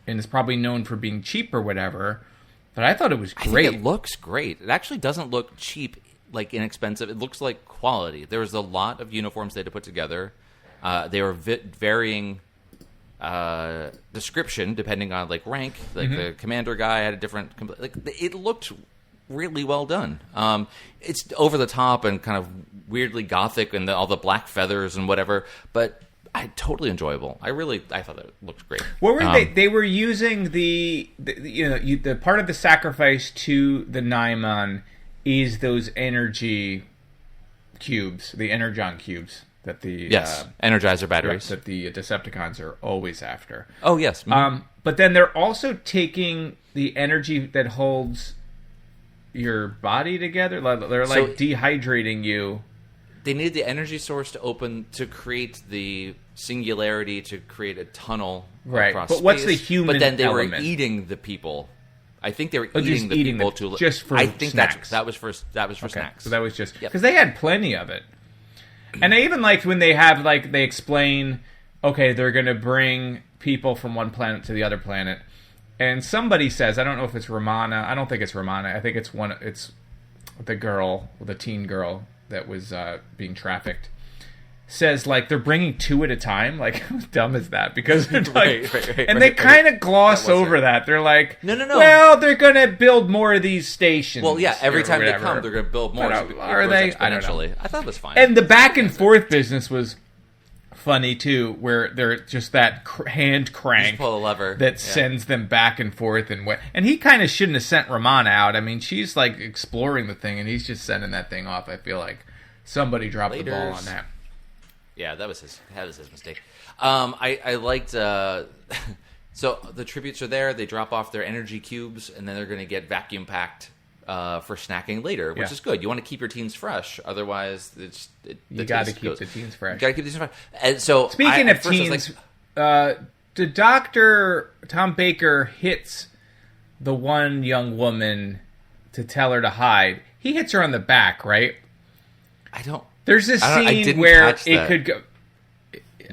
and it's probably known for being cheap or whatever, but I thought it was great. I think it looks great. It actually doesn't look cheap, like inexpensive. It looks like quality. There was a lot of uniforms they had to put together. They were varying description depending on like rank. Like the commander guy had a different. Like it looked really well done. It's over the top and kind of weirdly gothic, and all the black feathers and whatever, but totally enjoyable. I thought it looked great. What were they were using the part of the sacrifice to the Nimon is those energy cubes, the energon cubes that the Energizer batteries that the Decepticons are always after. Oh yes. But then they're also taking the energy that holds your body together. They're like dehydrating you. They needed the energy source to create the singularity, to create a tunnel across But space. what's the human But then they element? were eating the people. I think they were just eating the eating people them just for I think snacks. that was for snacks. So that was just Yep. because they had plenty of it. And I even liked when they explain, okay, they're going to bring people from one planet to the other planet, and somebody says, I don't know if it's Romana. I don't think it's Romana. I think it's the teen girl that was being trafficked. Says like they're bringing two at a time. Like how dumb is that? Because they're like, they kind of gloss over that. They're like, no. Well, they're gonna build more of these stations. Well, yeah. Every or time whatever. they come, they're going to build more. But, So are it they? grows I don't know. exponentially. I thought it was fine. And the back and forth business was funny too, where they're just that hand crank Just pull a lever that sends them back and forth, and he kind of shouldn't have sent Romana out. I mean, she's like exploring the thing, and he's just sending that thing off. I feel like somebody dropped the ball on that. Yeah, that was his mistake. I liked. So the tributes are there. They drop off their energy cubes, and then they're going to get vacuum packed for snacking later, which is good. You want to keep your teens fresh, otherwise You got to keep the teens fresh. Got to keep the teens fresh. And so, speaking of teens, the Dr. Tom Baker hits the one young woman to tell her to hide. He hits her on the back, right? There's this scene where it could go.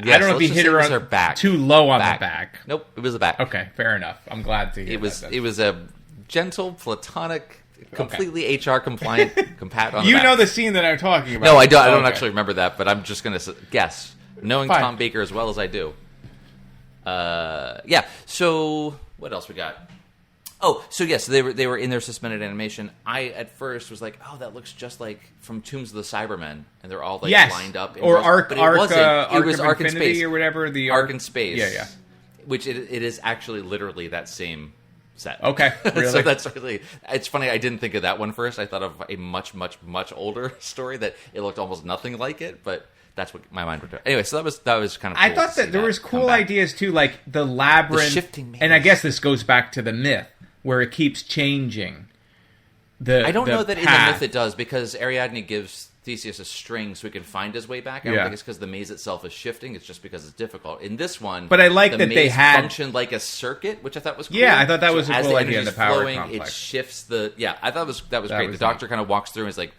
Yes, I don't know if he hit her on her back. too low on the back. Nope, it was the back. Okay, fair enough. I'm glad to hear it was a gentle, platonic, completely HR compliant pat on the You back. know the scene that I'm talking about. No, I don't. I don't actually remember that, but I'm just going to guess, knowing Fine. Tom Baker as well as I do. Yeah. So what else we got? Oh, so yes, they were in their suspended animation. I at first was like, oh, that looks just like from Tombs of the Cybermen, and they're all like lined up. Or Ark, but it wasn't. Ark It was of Ark in Infinity Space or whatever. The Ark in Space. Yeah. Which it is actually literally that same set. Okay, really? So that's really. It's funny. I didn't think of that one first. I thought of a much, much, much older story that it looked almost nothing like it, but That's what my mind would do. Anyway, so that was kind of cool. I thought that there was cool ideas too, like the labyrinth, the shifting maze. And I guess this goes back to the myth where it keeps changing. I don't know that in the myth it does, because Ariadne gives Theseus a string so he can find his way back. I don't think it's because the maze itself is shifting. It's just because it's difficult. In this one, but I like that they had functioned like a circuit, which I thought was cool. Yeah, I thought that was so a cool idea in the power flowing, complex. It shifts the. Yeah, I thought that was great. The Doctor kind of walks through and is like,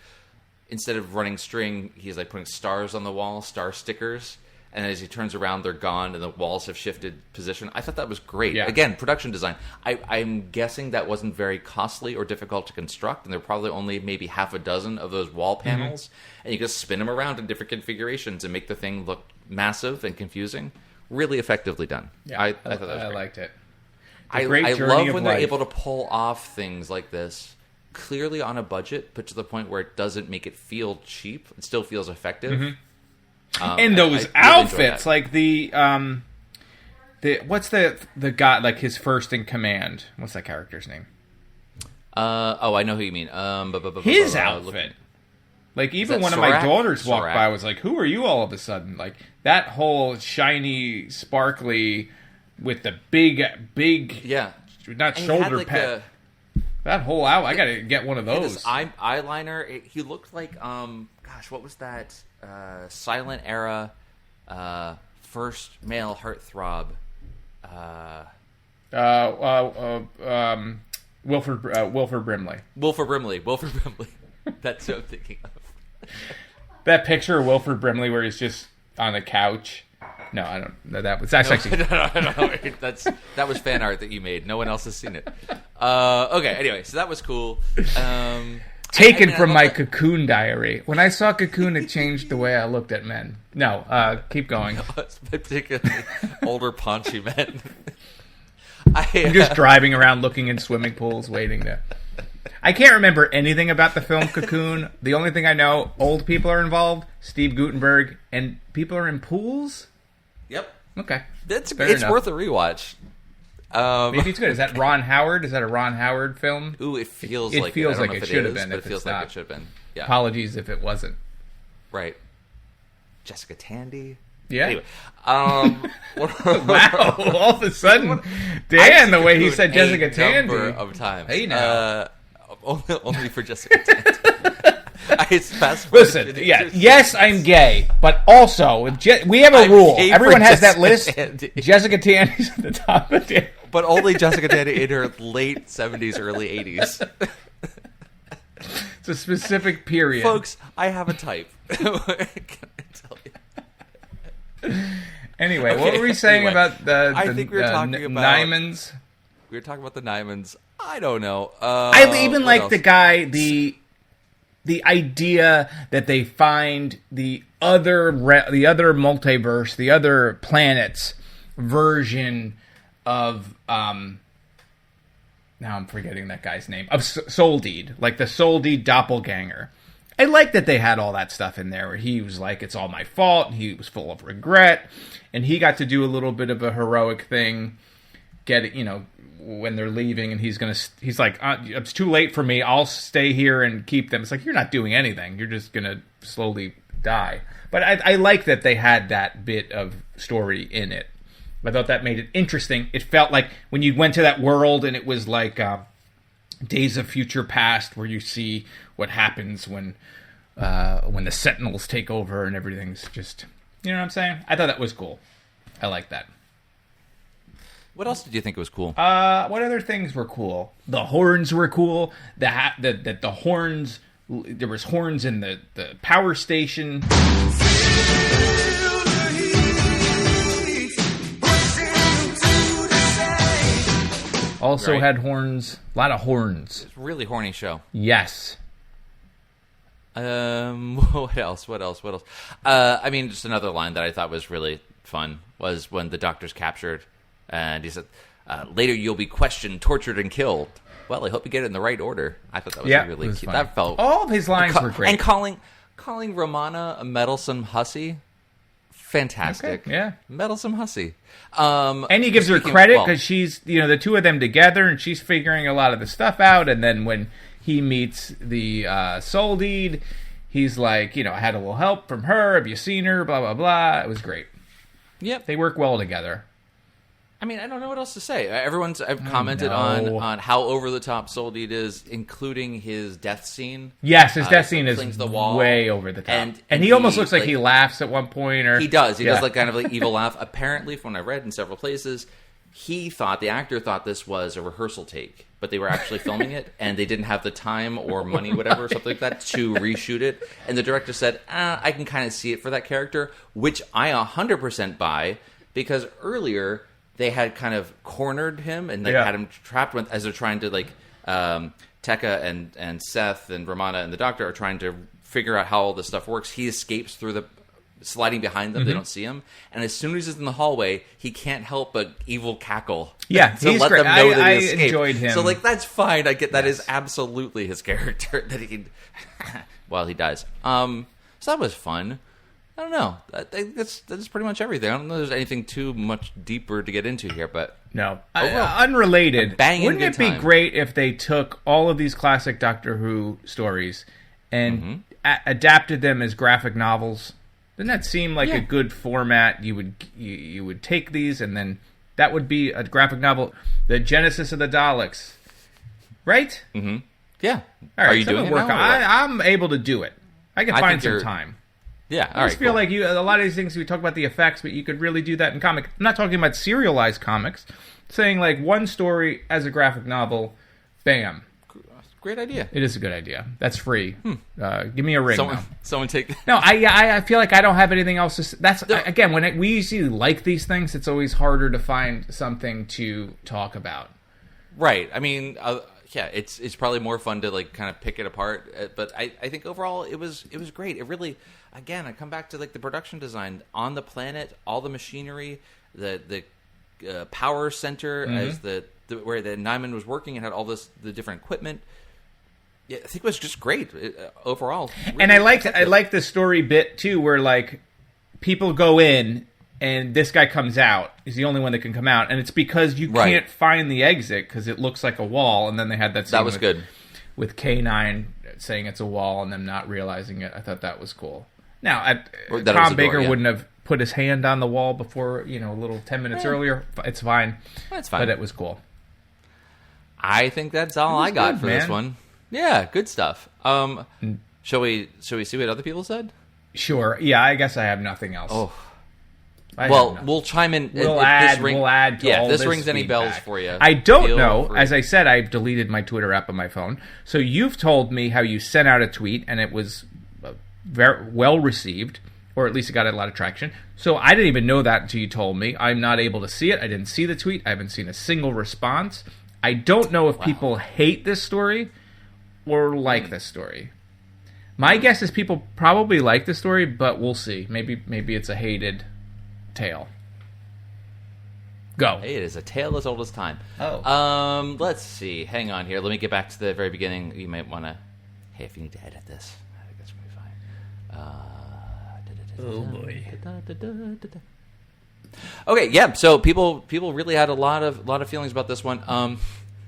instead of running string, he's like putting stars on the wall, star stickers. And as he turns around, they're gone, and the walls have shifted position. I thought that was great. Yeah. Again, production design. I'm guessing that wasn't very costly or difficult to construct, and there are probably only maybe half a dozen of those wall panels. And you just spin them around in different configurations and make the thing look massive and confusing. Really effectively done. Yeah, I thought that was great. I liked it. I love when they're able to pull off things like this clearly on a budget, but to the point where it doesn't make it feel cheap. It still feels effective. And those outfits, like the what's the guy, like his first in command? What's that character's name? I know who you mean. His outfit. Like, even one of my daughters walked by, was like, "Who are you?" All of a sudden, like that whole shiny, sparkly, with the big, not shoulder pad. That whole out, I gotta get one of those. Eyeliner. He looked like what was that? Silent era, first male heartthrob. Wilford Brimley. Wilford Brimley. That's what I'm thinking of. That picture of Wilford Brimley where he's just on the couch. No, I don't know that. That's actually no. That was fan art that you made. No one else has seen it. Okay. Anyway, so that was cool. Taken from my Cocoon diary. When I saw Cocoon, it changed the way I looked at men. No, keep going. Particularly older, paunchy men. I'm just driving around looking in swimming pools, waiting to... I can't remember anything about the film Cocoon. The only thing I know, old people are involved, Steve Guttenberg, and people are in pools? Yep. Okay. It's worth a rewatch. Maybe it's good. Is that Ron Howard? Is that a Ron Howard film? Ooh, it feels it like feels it. like it should have been. But it feels like it should have been. Yeah. Apologies if it wasn't. Right. Jessica Tandy. Yeah. Anyway, wow! All of a sudden, Dan, the way he said Jessica Tandy. Number of times. Hey now. Only for Jessica Tandy. Listen, yes, I'm gay, but also we have a rule. Everyone has that list. Tandy. Jessica Tandy's at the top of it, but only Jessica Tandy in her late 70s, early 80s. It's a specific period, folks. I have a type. Can I tell you? Anyway, what were we saying about the I think we were talking about Nimons? We were talking about the Nimons. I don't know. I even like the guy, the idea that they find the other multiverse, the other planet's version of now I'm forgetting that guy's name, of Soldeed, like the Soldeed doppelganger. I like that they had all that stuff in there where he was like, it's all my fault, and he was full of regret, and he got to do a little bit of a heroic thing, when they're leaving, and he's like, it's too late for me, I'll stay here and keep them. It's like, you're not doing anything, you're just gonna slowly die. But I like that they had that bit of story in it. I thought that made it interesting. It felt like when you went to that world and it was like Days of Future Past, where you see what happens when the Sentinels take over and everything's just, you know what I'm saying? I thought that was cool. I like that. What else did you think was cool? What other things were cool? The horns were cool. The horns. There was horns in the power station. Also had horns. A lot of horns. It's a really horny show. Yes. What else? I mean, just another line that I thought was really fun was when the Doctor's captured, and he said, "Later you'll be questioned, tortured, and killed." Well, I hope you get it in the right order. I thought that was really cute. Funny. That felt all of his lines were great. And calling Romana a meddlesome hussy, fantastic. Okay, yeah, meddlesome hussy. And he gives her credit because she's, the two of them together, and she's figuring a lot of the stuff out. And then when he meets the Soldeed, he's like, I had a little help from her. Have you seen her? Blah, blah, blah. It was great. Yep. They work well together. I mean, I don't know what else to say. I've commented on how over the top Soul Eat is, including his death scene. Yes, his death scene is the wall. way over the top, and he almost looks like he laughs at one point, or he does. He does like kind of like evil laugh. Apparently, from what I read in several places, the actor thought this was a rehearsal take, but they were actually filming it, and they didn't have the time or money, whatever, something like that, to reshoot it. And the director said, "I can kind of see it for that character," which I 100% buy, because earlier they had kind of cornered him and they had him trapped as they're trying to Tekka and Seth and Romana and the Doctor are trying to figure out how all this stuff works. He escapes through the sliding behind them. They don't see him, and as soon as he's in the hallway, he can't help but evil cackle. Yeah, to he's let great. them know that he I escaped. enjoyed him. So that's fine. I get that is absolutely his character that he while he dies. So that was fun. I don't know. I think that's pretty much everything. I don't know if there's anything too much deeper to get into here, but no. Unrelated. Wouldn't it be time. great if they took all of these classic Doctor Who stories and adapted them as graphic novels? Doesn't that seem like a good format? You would take these, and then that would be a graphic novel. The Genesis of the Daleks, right? Mm-hmm. Yeah. All right, are you doing it now? I'm able to do it. I can find some time. Yeah, I just feel like a lot of these things we talk about the effects, but you could really do that in comic. I'm not talking about serialized comics. I'm saying like one story as a graphic novel, bam. Great idea. It is a good idea. That's free. Give me a ring. Someone take. No, I feel like I don't have anything else to. That's again when we usually like these things, it's always harder to find something to talk about. Right. I mean, it's probably more fun to kind of pick it apart. But I think overall it was great. It really, again, I come back to the production design on the planet, all the machinery, the power center as where the Nimon was working and had all the different equipment. Yeah, I think it was just great overall. Really, and I like the story bit too, where people go in and this guy comes out. He's the only one that can come out, and it's because you can't find the exit because it looks like a wall. And then they had that scene good with K9 saying it's a wall and them not realizing it. I thought that was cool. Now, Tom Baker wouldn't have put his hand on the wall before, a little 10 minutes earlier. It's fine. That's fine. But it was cool. I think that's all I got for this one. Yeah, good stuff. Shall we see what other people said? Sure. Yeah, I guess I have nothing else. Oh. We'll chime in. We'll add to all if this rings any feedback. bells for you. I don't know. Free. As I said, I've deleted my Twitter app on my phone. So you've told me how you sent out a tweet and it was very well received, or at least it got a lot of traction. So I didn't even know that until you told me. I'm not able to see it. I didn't see the tweet. I haven't seen a single response. I don't know if people hate this story or like this story. My guess is people probably like the story, but we'll see. Maybe it's a hated tale. Go. It is a tale as old as time. Oh. Let's see. Hang on here. Let me get back to the very beginning. You might want to. Hey, if you need to edit this, I think that's gonna be fine. Oh boy. Okay. Yeah. So people really had a lot of feelings about this one.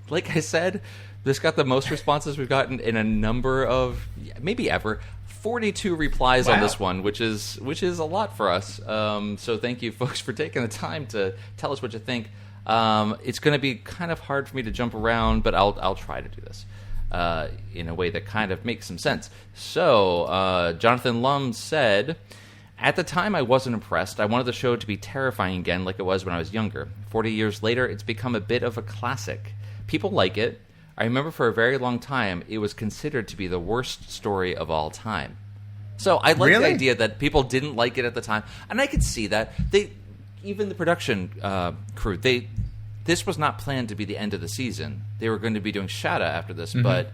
Like I said, this got the most responses we've gotten in a number of maybe ever. 42 replies on this one, which is a lot for us. So thank you, folks, for taking the time to tell us what you think. It's going to be kind of hard for me to jump around, but I'll try to do this in a way that kind of makes some sense. So Jonathan Lum said, "At the time, I wasn't impressed. I wanted the show to be terrifying again, like it was when I was younger. 40 years later, it's become a bit of a classic. People like it. I remember for a very long time, it was considered to be the worst story of all time." So I like the idea that people didn't like it at the time, and I could see that. Even the production crew, this was not planned to be the end of the season. They were going to be doing Shada after this, but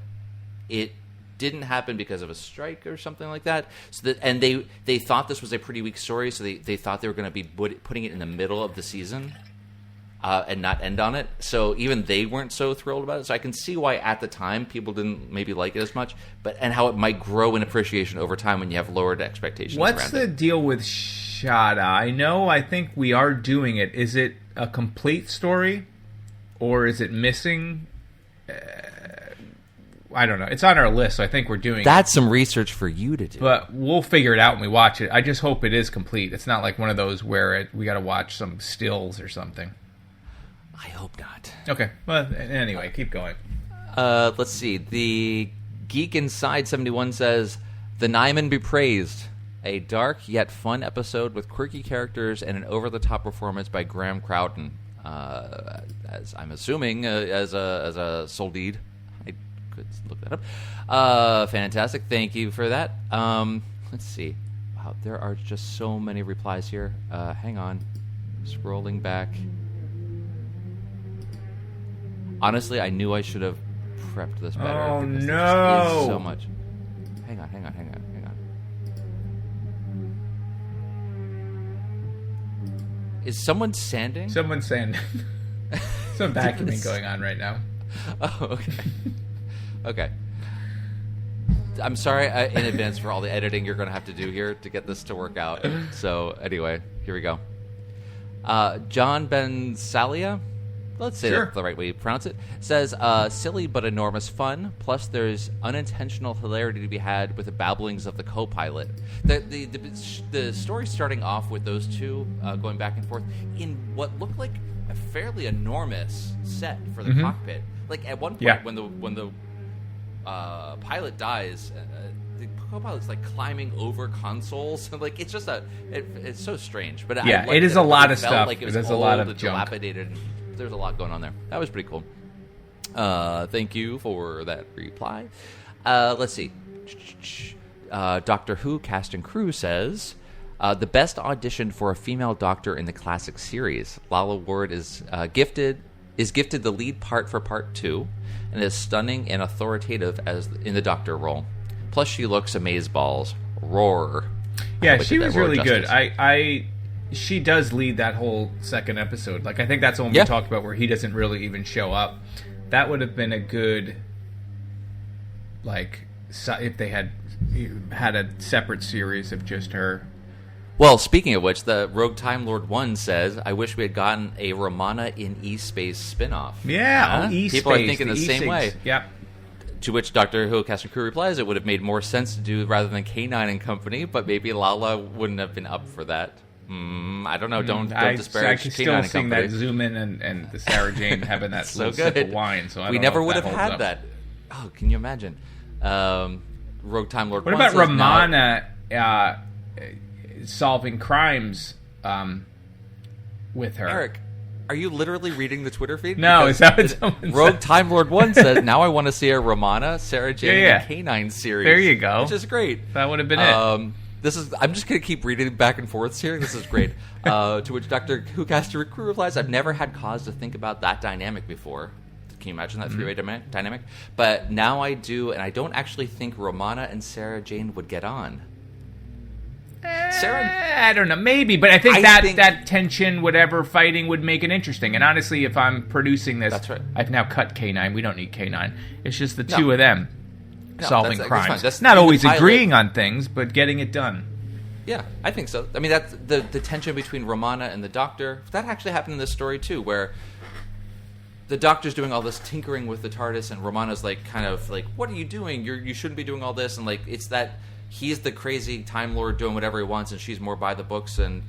it didn't happen because of a strike or something like that. So and they thought this was a pretty weak story, so they thought they were going to be putting it in the middle of the season. And not end on it. So even they weren't so thrilled about it. So I can see why at the time people didn't maybe like it as much, and how it might grow in appreciation over time when you have lowered expectations. What's the deal with Shada? I think we are doing it. Is it a complete story, or is it missing? I don't know. It's on our list, so I think we're doing That's some research for you to do. But we'll figure it out when we watch it. I just hope it is complete. It's not like one of those where we got to watch some stills or something. I hope not. Okay. Well, anyway, keep going. Let's see. The Geek Inside 71 says, The Nimon Be Praised. A dark yet fun episode with quirky characters and an over-the-top performance by Graham Crowden. As I'm assuming, as a sole lead. I could look that up. Fantastic. Thank you for that. Let's see. Wow, there are just so many replies here. Hang on. Scrolling back. Honestly, I knew I should have prepped this better. Oh, because no. There just is so much. Hang on. Is someone sanding? Someone's saying some vacuuming going on right now. Oh, okay. Okay. I'm sorry in advance for all the editing you're going to have to do here to get this to work out. So, anyway, here we go. John Ben Salia, let's say that's the right way you pronounce it, says, silly but enormous fun, plus there's unintentional hilarity to be had with the babblings of the co-pilot. The story starting off with those two going back and forth in what looked like a fairly enormous set for the cockpit. Like, at one point, when the pilot dies, the co-pilot's like climbing over consoles. Like, it's just it's so strange. But yeah, it is a lot of stuff. Like it was a lot of junk. Dilapidated. There's a lot going on there. That was pretty cool. Thank you for that reply. Let's see. Doctor Who cast and crew says, the best audition for a female doctor in the classic series. Lala Ward is gifted the lead part for part 2 and is stunning and authoritative as in the doctor role. Plus she looks amazeballs. Roar. Yeah, she was really good. She does lead that whole second episode. Like, I think that's the one we talked about where he doesn't really even show up. That would have been a good, like, if they had a separate series of just her. Well, speaking of which, the Rogue Time Lord 1 says, I wish we had gotten a Romana in E-Space spinoff. Yeah, E-Space. People are thinking the same way. Yep. To which Doctor Who cast and crew replies, it would have made more sense to do rather than K9 and Company, but maybe Lala wouldn't have been up for that. I don't know. Don't disparage K9 and Company. I still seeing that zoom in and the Sarah Jane having that so little good. sip of wine. So we never would have had that. Oh, can you imagine? Rogue Time Lord. What about Romana solving crimes with her? Eric, are you literally reading the Twitter feed? No, because is that what someone Rogue said? Time Lord 1 says, now I want to see a Romana, Sarah Jane, and K9 series. There you go. Which is great. That would have been it. I'm just going to keep reading back and forths here. This is great. To which Dr. Who caster crew replies, I've never had cause to think about that dynamic before. Can you imagine that three-way dynamic? But now I do, and I don't actually think Romana and Sarah Jane would get on. I don't know, maybe, but I think that tension, whatever, fighting would make it interesting. And honestly, if I'm producing this, that's right. I've now cut K9. We don't need K9. It's just the two of them solving crimes. That's not always agreeing on things, but getting it done. Yeah, I think so. I mean, that's the tension between Romana and the Doctor. That actually happened in this story too, where the Doctor's doing all this tinkering with the TARDIS, and Romana's like, kind of like, "What are you doing? You shouldn't be doing all this." And like, it's that he's the crazy Time Lord doing whatever he wants, and she's more by the books and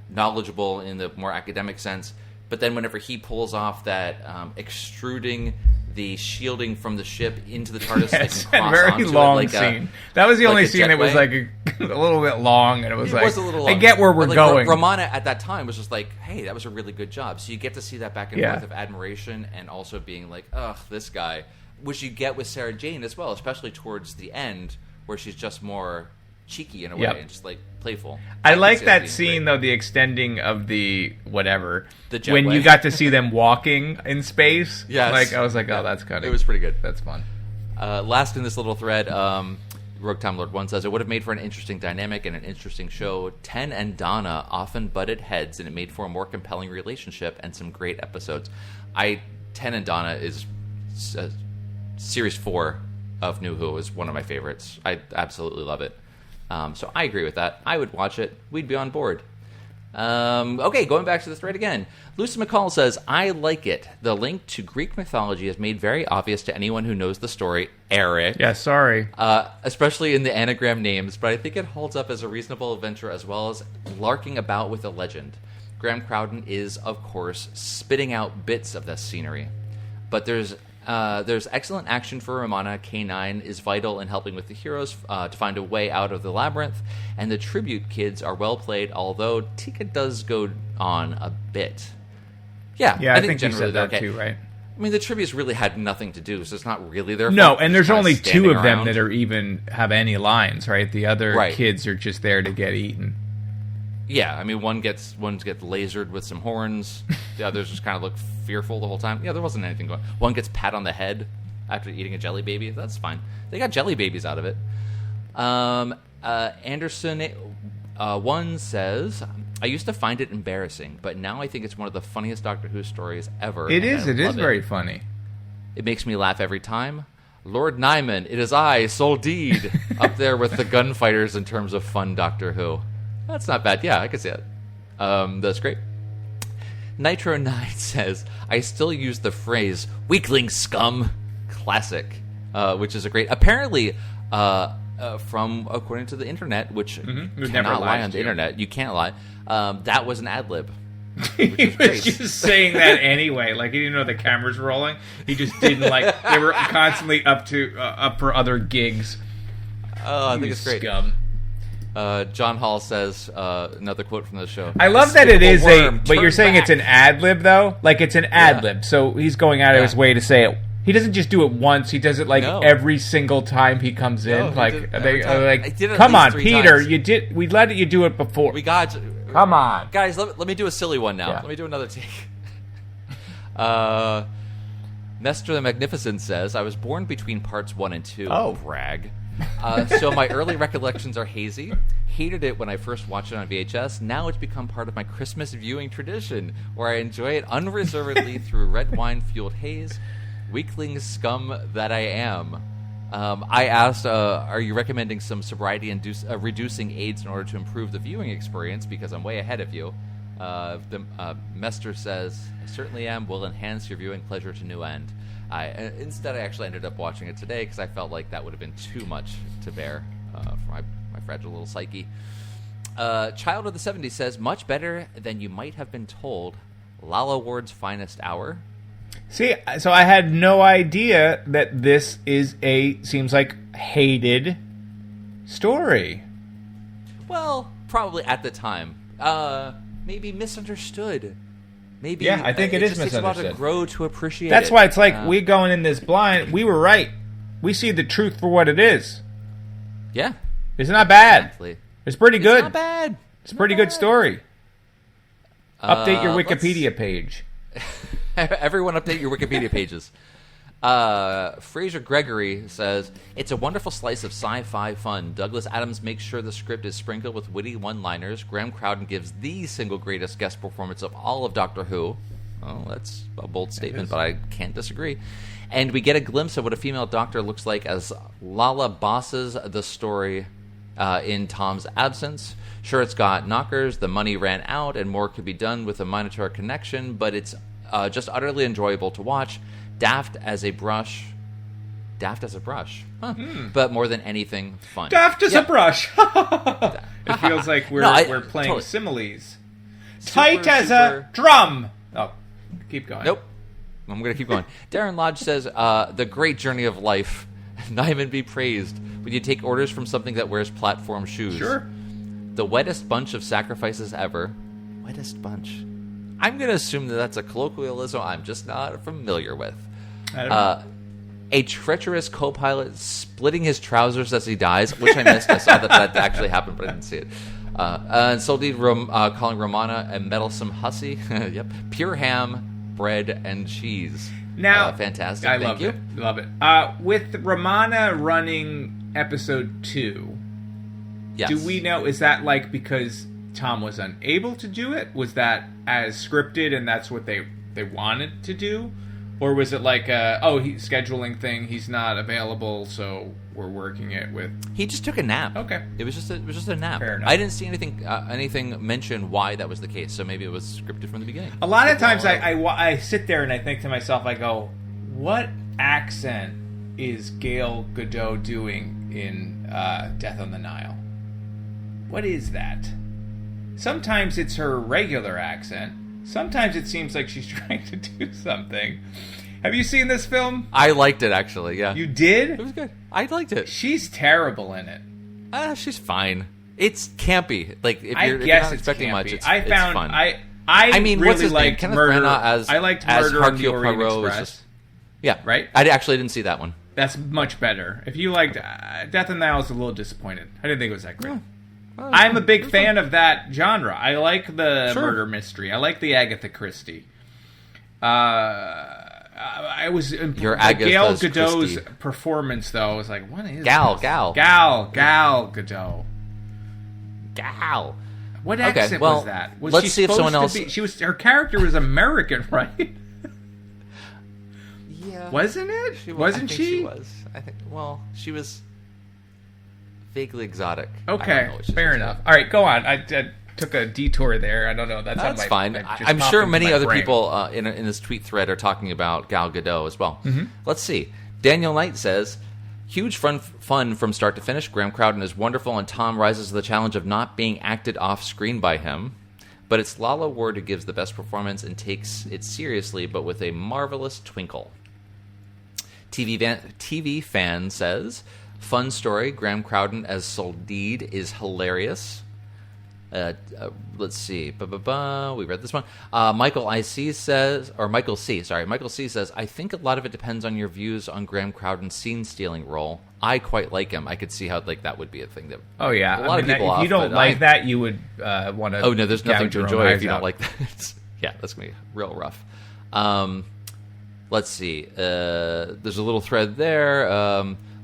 knowledgeable in the more academic sense. But then whenever he pulls off that extruding the shielding from the ship into the TARDIS, yes, they can cross very onto long it like scene. That was the only scene that was like a little bit long, and it was like, a little long. I get where we're going. Romana at that time was just like, hey, that was a really good job. So you get to see that back and forth of admiration and also being like, ugh, this guy, which you get with Sarah Jane as well, especially towards the end, where she's just more cheeky in a way and just like playful. I like that scene though, the extending of the whatever, the jetway. When you got to see them walking in space. Yes. Like I was like, oh, that's kind of, it was pretty good. That's fun. Last in this little thread, Rogue Time Lord 1 says, it would have made for an interesting dynamic and an interesting show. Ten and Donna often butted heads, and it made for a more compelling relationship and some great episodes. Ten and Donna is series 4 of New Who is one of my favorites. I absolutely love it. So I agree with that. I would watch it. We'd be on board. Okay, going back to the thread again. Lucy McCall says, I like it. The link to Greek mythology is made very obvious to anyone who knows the story Eric. Yeah, sorry. Especially in the anagram names, but I think it holds up as a reasonable adventure as well as larking about with a legend. Graham Crowden is, of course, spitting out bits of this scenery. But there's excellent action for Romana. K9 is vital in helping with the heroes to find a way out of the labyrinth, and the tribute kids are well played, although Tika does go on a bit. Yeah, I think you generally said that okay. too, right? I mean, the tributes really had nothing to do, so it's not really their No, fault. and They're there's just only kinda two of standing them that around. are even have any lines, right? The other Right. kids are just there to get eaten. Yeah, I mean, one gets lasered with some horns. The others just kind of look fearful the whole time. Yeah, there wasn't anything going. One gets pat on the head after eating a jelly baby. That's fine. They got jelly babies out of it. Anderson one says, I used to find it embarrassing, but now I think it's one of the funniest Doctor Who stories ever. It and is. I It is love very funny. It makes me laugh every time. Lord Nimon, it is I, Soldeed, up there with the gunfighters in terms of fun Doctor Who. That's not bad. Yeah, I can see that. That's great. Nitro 9 says, I still use the phrase, weakling scum. Classic. Which is a great... Apparently, from, according to the internet, which We've never cannot lie lied on to the you. internet. You can't lie. That was an ad-lib. He was just saying that anyway. Like, he didn't know the cameras were rolling. He just didn't like... They were constantly up for other gigs. Oh, I think You it's great. Scum. John Hall says, another quote from the show. I love that it is worm, but you're turn saying it's back. an ad lib though. Like it's an ad lib, so he's going out of his way to say it. He doesn't just do it once; he does it like No. every single time he comes in. No, he Like did it they every time. are I like, did it at come least on, 3 Peter, times. you did. We let you do it before. We got... Come on, Guys, let me do a silly one now. Yeah. Let me do another take. Nestor the Magnificent says, I was born between parts 1 and 2. Oh. Brag. So my early recollections are hazy. Hated it when I first watched it on VHS. Now it's become part of my Christmas viewing tradition, where I enjoy it unreservedly through red wine-fueled haze. Weakling scum that I am. I asked, are you recommending some sobriety-reducing aids in order to improve the viewing experience? Because I'm way ahead of you. Mester says, I certainly am. Will enhance your viewing pleasure to no end. Instead, I actually ended up watching it today because I felt like that would have been too much to bear for my fragile little psyche. Child of the 70s says, much better than you might have been told. Lala Ward's finest hour. See, so I had no idea that this is seems like hated story. Well, probably at the time. Maybe misunderstood. Maybe. Yeah, I think it is just takes a while misunderstood. to grow to appreciate That's it. why it's like we going in this blind. We were right. We see the truth for what it is. Yeah. It's not bad. Exactly. It's pretty good. It's not bad. It's a pretty good story. Update your let's- Wikipedia page. Everyone update your Wikipedia pages. Fraser Gregory says, it's a wonderful slice of sci-fi fun. Douglas Adams makes sure the script is sprinkled with witty one-liners. Graham Crowden gives the single greatest guest performance of all of Doctor Who. Oh, that's a bold statement, but I can't disagree. And we get a glimpse of what a female doctor looks like as Lala bosses the story in Tom's absence. Sure, it's got knockers, the money ran out, and more could be done with a Minotaur connection, but it's just utterly enjoyable to watch. Daft as a brush. Huh. But more than anything, fun. Daft as a brush. It feels like we're playing totally. similes. Super, Tight as super- a drum. Oh, keep going. Nope. I'm going to keep going. Darren Lodge says, the great journey of life. Nyman be praised. When you take orders from something that wears platform shoes. Sure. The wettest bunch of sacrifices ever. Wettest bunch. I'm going to assume that that's a colloquialism I'm just not familiar with. I don't know. A treacherous co-pilot splitting his trousers as he dies, which I missed. I saw that actually happened, but I didn't see it. And Soldeed calling Romana a meddlesome hussy. Yep. Pure ham, bread, and cheese. Now, fantastic. I Thank love you. it. Love it. With Romana running episode 2, Yes. do we know, is that like because Tom was unable to do it? Was that as scripted and that's what they wanted to do? Or was it like scheduling thing, he's not available, so we're working it with... He just took a nap. Okay. It was just a nap. Fair enough. I didn't see anything mention why that was the case, so maybe it was scripted from the beginning. A lot of times I sit there and I think to myself, I go, what accent is Gal Gadot doing in Death on the Nile? What is that? Sometimes it's her regular accent. Sometimes it seems like she's trying to do something. Have you seen this film? I liked it, actually, yeah. You did? It was good. I liked it. She's terrible in it. She's fine. It's campy. Like, if I you're guess not it's expecting campy. much, it's I found fun. I mean, really what's his name? liked Kenneth Murder. Branagh as I liked as Murder on the Hercule Orient Poirot was Express. just- yeah, right. I actually didn't see that one. That's much better. If you liked Death on the Nile, I was a little disappointed. I didn't think it was that great. I'm a big fan of that genre. I like the murder mystery. I like the Agatha Christie. I was Your Gal Agatha Gadot's Christie. performance, though. I was like, what is Gal this? Gadot. Gal. What Okay, accent well, was that? Was let's she see if supposed someone to else- be? She was. Her character was American, right? Yeah. Wasn't it? Wasn't she was. I think. Well, she was vaguely exotic. I don't Okay, know what she fair was. enough. All right, go on. I took a detour there. I don't know. That's That's on my, fine. just I'm popped sure into many my other brain. people in this tweet thread are talking about Gal Gadot as well. Mm-hmm. Let's see. Daniel Knight says, huge fun from start to finish. Graham Crowden is wonderful, and Tom rises to the challenge of not being acted off screen by him. But it's Lala Ward who gives the best performance and takes it seriously, but with a marvelous twinkle. TV fan says, fun story. Graham Crowden as Soldeed is hilarious. Let's see. We read this one. Michael C says, I think a lot of it depends on your views on Graham Crowden's scene stealing role. I quite like him. I could see how that would be a thing that. Oh yeah, a lot of people if you don't like that, you would want to. Oh no, there's nothing gouge to your own enjoy if eyes you out. don't like that. Yeah, that's gonna be real rough. Let's see. There's a little thread there.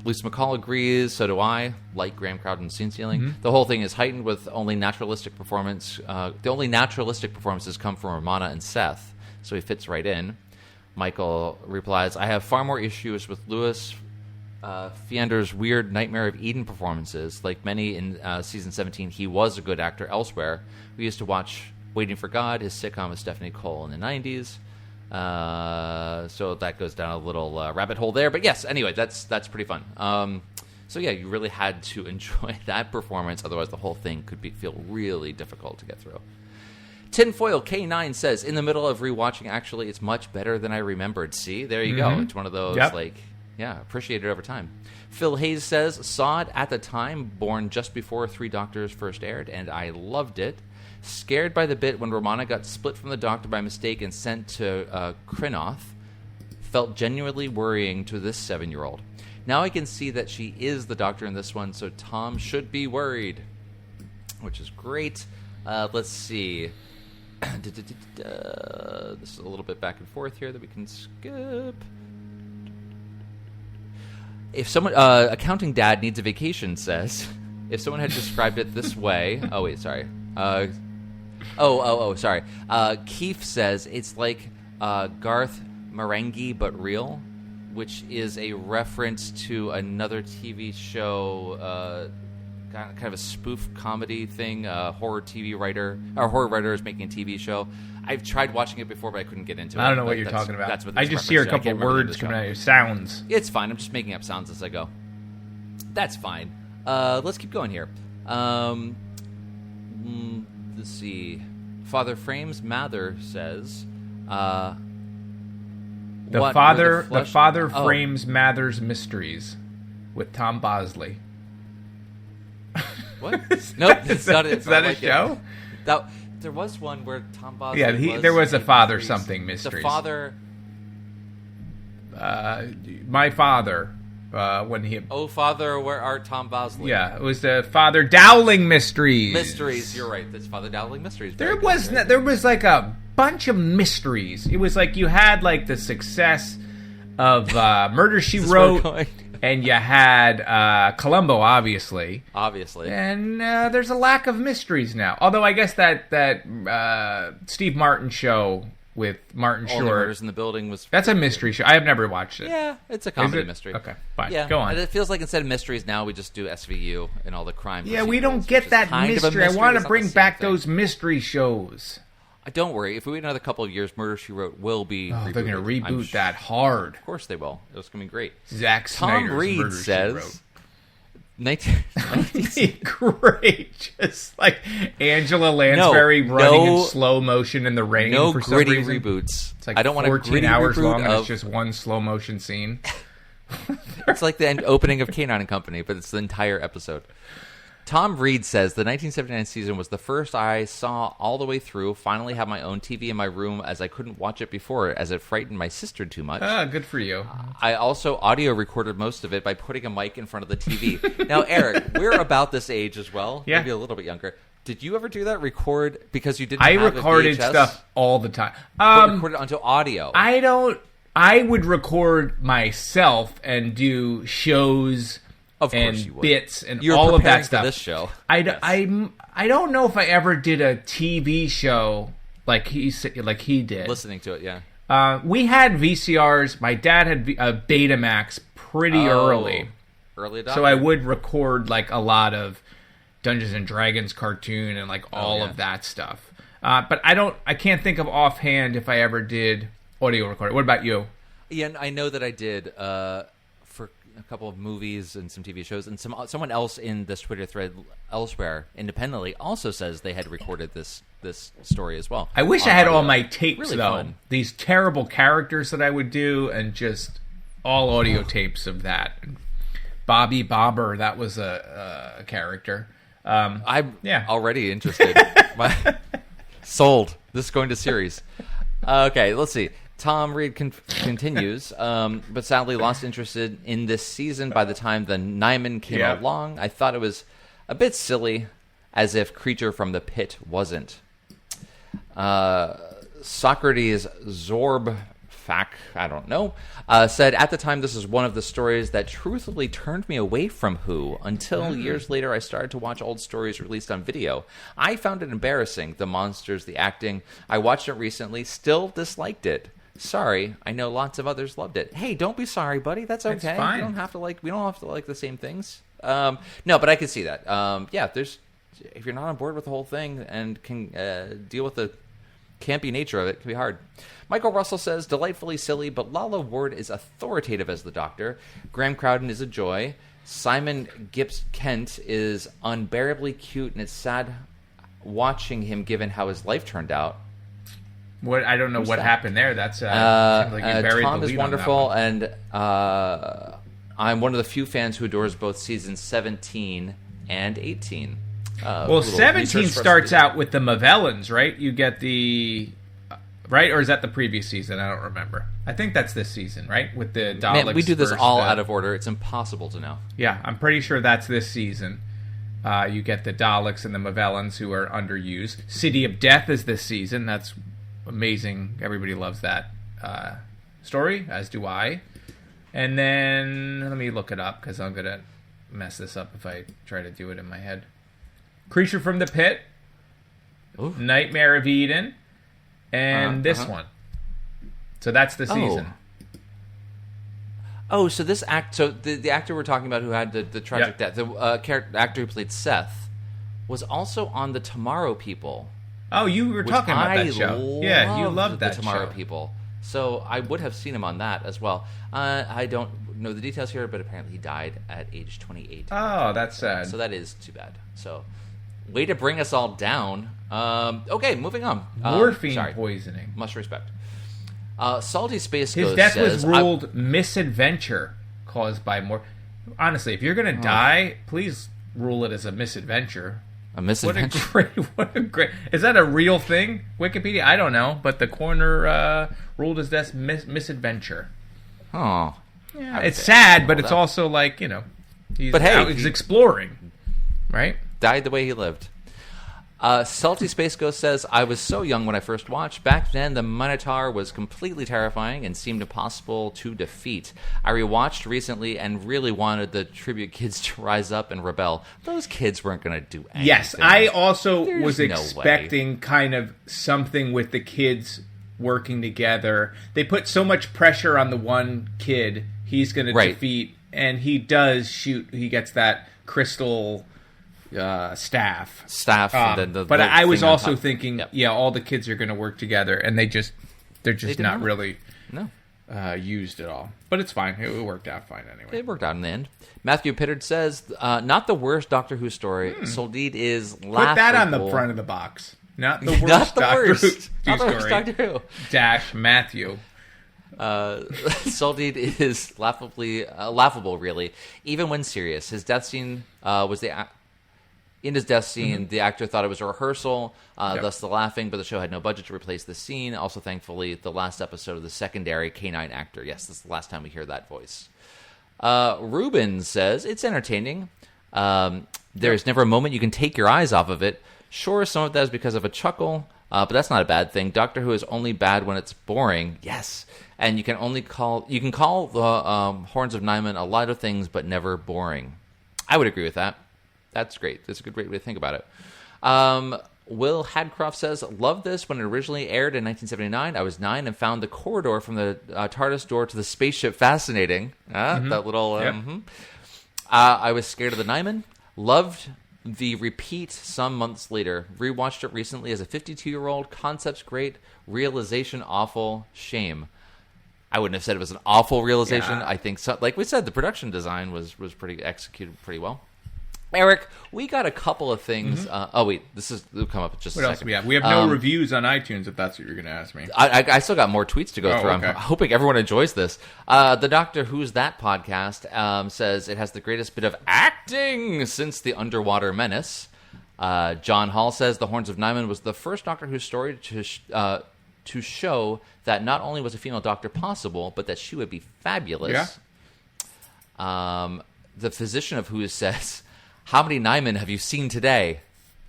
Lisa McCall agrees. So do I. Like Graham Crowden's scene stealing. Mm-hmm. The whole thing is heightened with only naturalistic performance. The only naturalistic performances come from Romana and Seth, so he fits right in. Michael replies, I have far more issues with Louis Fiender's weird Nightmare of Eden performances. Like many in season 17, he was a good actor elsewhere. We used to watch Waiting for God, his sitcom with Stephanie Cole in the 90s. So that goes down a little rabbit hole there. But yes, anyway, that's pretty fun. So yeah, you really had to enjoy that performance. Otherwise, the whole thing could feel really difficult to get through. Tinfoil K9 says, in the middle of rewatching, actually, it's much better than I remembered. See, there you go. It's one of those, appreciate it over time. Phil Hayes says, saw it at the time, born just before Three Doctors first aired, and I loved it. Scared by the bit when Romana got split from the Doctor by mistake and sent to Krynoth. Felt genuinely worrying to this 7-year-old. Now I can see that she is the Doctor in this one, so Tom should be worried. Which is great. Let's see. This is a little bit back and forth here that we can skip. If someone, Accounting Dad Needs a Vacation says, if someone had described it this way, sorry. Sorry. Keith says it's like Garth Marenghi but real, which is a reference to another TV show, kind of a spoof comedy thing. Horror writer is making a TV show. I've tried watching it before, but I couldn't get into it. I don't know what you're talking about. That's what I this just hear a reference to. I couple can't remember words the coming show. out of your sounds. It's fine. I'm just making up sounds as I go. That's fine. Let's keep going here. Let's see. Father Frames Mather says, The what father were the flush- frames Mather's mysteries with Tom Bosley. What? Nope, it's not. Is that a show? There was one where Tom Bosley. Yeah, there was a Father mysteries. something mysteries. The father. My father. When he. Oh, Father, where art Tom Bosley? Yeah, it was the Father Dowling mysteries. Mysteries. You're right. That's Father Dowling Mysteries. There was like a bunch of mysteries. It was like you had like the success of Murder She Wrote, and you had Columbo, obviously. And there's a lack of mysteries now. Although I guess that Steve Martin show with Martin All the Short, Murders in the Building was. That's a mystery show. I have never watched it. Yeah, it's a comedy Is it? mystery. Okay, fine. Yeah, Go on. And it feels like instead of mysteries now we just do SVU and all the crime. Yeah, we procedurals, don't which get is that kind of a mystery. I want It's to not bring the same back thing. those mystery shows. Don't worry. If we wait another couple of years, Murder, She Wrote will be rebooted. They're going to reboot that hard. Of course they will. It's going to be great. Zack Snyder's Tom Reed Murder, says... 19... Great. Just like Angela Lansbury running in slow motion in the rain for some reason. No gritty reboots. It's like I don't want 14 hours long and of... it's just one slow motion scene. It's like the opening of K-9 and Company, but it's the entire episode. Tom Reed says the 1979 season was the first I saw all the way through. Finally have my own TV in my room as I couldn't watch it before as it frightened my sister too much. Good for you. I also audio recorded most of it by putting a mic in front of the TV. Now, Eric, we're about this age as well. Yeah. Maybe a little bit younger. Did you ever do that? Record because you didn't I have recorded a VHS, stuff all the time. But recorded onto audio. I would record myself and do shows of course and you would. Bits and You're all of preparing that stuff. For this show. I don't know if I ever did a TV show like he did. Listening to it, yeah. We had VCRs. My dad had a Betamax pretty early. Early adopter. So I would record like a lot of Dungeons and Dragons cartoon and like all of that stuff. But I can't think of offhand if I ever did audio recording. What about you? Yeah, I know that I did for a couple of movies and some TV shows, and someone else in this Twitter thread elsewhere independently also says they had recorded this story as well. I wish I had all my tapes really though. Fun. These terrible characters that I would do, and just all audio tapes of that. Bobby Bobber, that was a character. I'm already interested. Sold. This is going to series. Okay, let's see. Tom Reed continues, but sadly lost interest in this season by the time the Nimon came along. I thought it was a bit silly, as if Creature from the Pit wasn't. Socrates Zorb I don't know, said, at the time this is one of the stories that truthfully turned me away from Who, until years later I started to watch old stories released on video. I found it embarrassing, the monsters, the acting. I watched it recently, still disliked it. Sorry, I know lots of others loved it. Hey, don't be sorry, buddy. That's okay. It's fine. We don't have to like the same things. No, but I can see that. If you're not on board with the whole thing and can deal with the campy nature of it, can be hard. Michael Russell says, delightfully silly, but Lala Ward is authoritative as the Doctor. Graham Crowden is a joy. Simon Gibbs Kent is unbearably cute, and it's sad watching him given how his life turned out. What I don't know what happened there. That's seems like you buried Tom the is lead wonderful, on that and I'm one of the few fans who adores both seasons 17 and 18. Well, 17 starts out with the Mavellans, right? You get the right, or is that the previous season? I don't remember. I think that's this season, right? With the Daleks. Man, we do this all out of order. It's impossible to know. Yeah, I'm pretty sure that's this season. You get the Daleks and the Mavellans, who are underused. City of Death is this season. That's amazing. Everybody loves that story, as do I. And then, let me look it up, because I'm going to mess this up if I try to do it in my head. Creature from the Pit, Ooh. Nightmare of Eden, and this one. So that's the season. Oh, so this so the actor we're talking about who had the tragic death, the actor who played Seth, was also on the Tomorrow People. Oh, you were talking about that show. Yeah, you loved that the Tomorrow show. People. So I would have seen him on that as well. I don't know the details here, but apparently he died at age 28. Oh, that's sad. So that is too bad. So, way to bring us all down. Okay, moving on. Morphine poisoning. Much respect. Salty Space His Ghost death says, was ruled misadventure caused by more. Honestly, if you're going to die, please rule it as a misadventure. A misadventure? What a great. Is that a real thing? Wikipedia? I don't know, but the coroner ruled his death misadventure. Oh. Yeah, it's sad, but it's also like, he's exploring, right? Died the way he lived. Salty Space Ghost says, I was so young when I first watched. Back then, the Minotaur was completely terrifying and seemed impossible to defeat. I rewatched recently and really wanted the tribute kids to rise up and rebel. Those kids weren't going to do anything. Yes, I also was no expecting kind of something with the kids working together. They put so much pressure on the one kid he's going to defeat, and he does shoot. He gets that crystal staff. But I was also thinking, all the kids are going to work together, and they're just not really used at all. But it's fine. It worked out fine anyway. It worked out in the end. Matthew Pittard says, not the worst Doctor Who story. Soldid is laughable. Put that on the front of the box. Not the worst Doctor Who story. Dash Matthew. Soldid is laughable, really, even when serious. His death scene was in his death scene, the actor thought it was a rehearsal, thus the laughing, but the show had no budget to replace the scene. Also, thankfully, the last episode of the secondary canine actor. Yes, this is the last time we hear that voice. Ruben says, it's entertaining. There's never a moment you can take your eyes off of it. Sure, some of that is because of a chuckle, but that's not a bad thing. Doctor Who is only bad when it's boring. Yes. And you can call the Horns of Nimon a lot of things, but never boring. I would agree with that. That's great. That's a good way to think about it. Will Hadcroft says, love this. When it originally aired in 1979, I was 9 and found the corridor from the TARDIS door to the spaceship fascinating. That little... I was scared of the Nimon. Loved the repeat some months later. Rewatched it recently as a 52-year-old. Concept's great. Realization awful. Shame. I wouldn't have said it was an awful realization. I think, so, like we said, the production design was executed pretty well. Eric, we got a couple of things. Will come up in just a second. What else do we have? We have no reviews on iTunes, if that's what you're going to ask me. I still got more tweets to go through. Okay. I'm hoping everyone enjoys this. The Doctor Who's That podcast says it has the greatest bit of acting since The Underwater Menace. John Hall says The Horns of Nimon was the first Doctor Who story to show that not only was a female doctor possible, but that she would be fabulous. Yeah. The physician of Who says, how many Nimon have you seen today?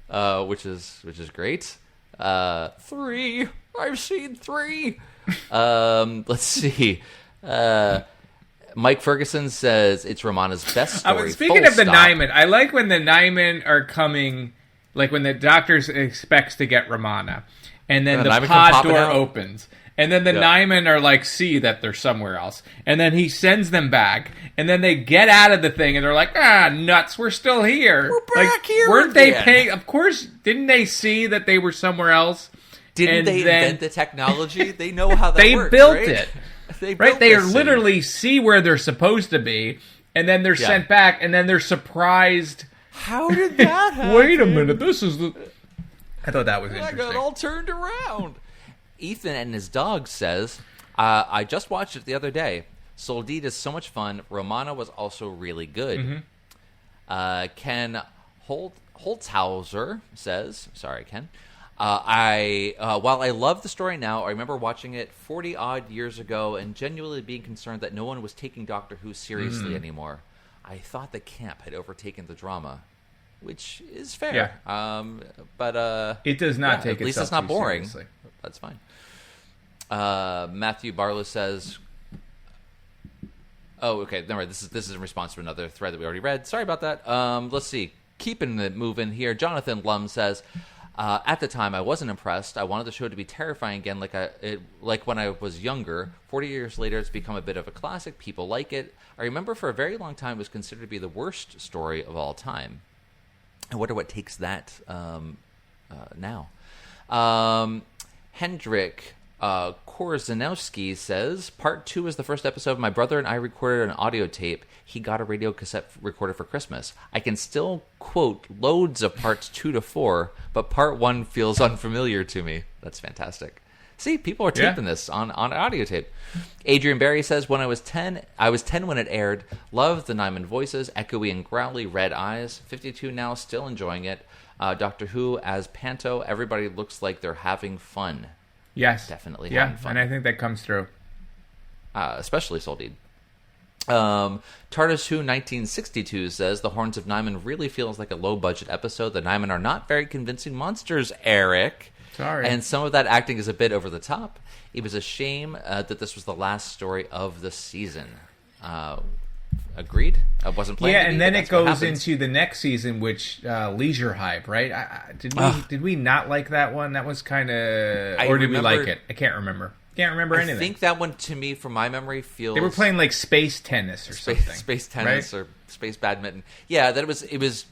Which is great. 3. I've seen 3. Let's see. Mike Ferguson says it's Romana's best story. Speaking of the Nimon, I like when the Nimon are coming, like when the Doctor expects to get Romana, and then the pod door opens. And then the Nimon are like, see that they're somewhere else. And then he sends them back. And then they get out of the thing and they're like, nuts, we're still here. We're back here Weren't they paying? Of course, didn't they see that they were somewhere else? Didn't they invent the technology? They know how that works, They built right? it. They are literally see where they're supposed to be. And then they're sent back. And then they're surprised. How did that happen? Wait a minute, this is the... I thought that was interesting. I got all turned around. Ethan and his dog says, I just watched it the other day. Soldid is so much fun. Romana was also really good. Ken Holtzhauser says, sorry, Ken. While I love the story now, I remember watching it 40-odd years ago and genuinely being concerned that no one was taking Doctor Who seriously anymore. I thought the camp had overtaken the drama, which is fair. Yeah. But it does not take itself at least it's not boring. Seriously. That's fine. Matthew Barlow says, oh, okay, never mind. This is in response to another thread that we already read. Sorry about that. Let's see. Keeping it moving here. Jonathan Lum says, at the time, I wasn't impressed. I wanted the show to be terrifying again, like when I was younger. 40 years later, it's become a bit of a classic. People like it. I remember for a very long time it was considered to be the worst story of all time. I wonder what takes that now. Hendrik Korzanowski says, Part 2 is the first episode. My brother and I recorded an audio tape. He got a radio cassette recorder for Christmas. I can still quote loads of parts 2 to 4, but part 1 feels unfamiliar to me. That's fantastic. See, people are taping this on audio tape. Adrian Barry says, when I was 10 when it aired. Loved the Nimon voices, echoey and growly, red eyes. 52 now, still enjoying it. Doctor Who as Panto, everybody looks like they're having fun. Yes. Definitely having fun. And I think that comes through. Especially Soldid. TARDIS Who 1962 says, the Horns of Nimon really feels like a low-budget episode. The Nimon are not very convincing monsters, Eric. Sorry. And some of that acting is a bit over the top. It was a shame that this was the last story of the season. Agreed. I wasn't playing. Yeah, and then it goes into the next season, which Leisure Hype, right? Did we not like that one? That was kind of, or did we like it? I can't remember. Can't remember anything. I think that one, to me, from my memory, feels... They were playing like space tennis or something. Space tennis, right? Or space badminton. Yeah, that it was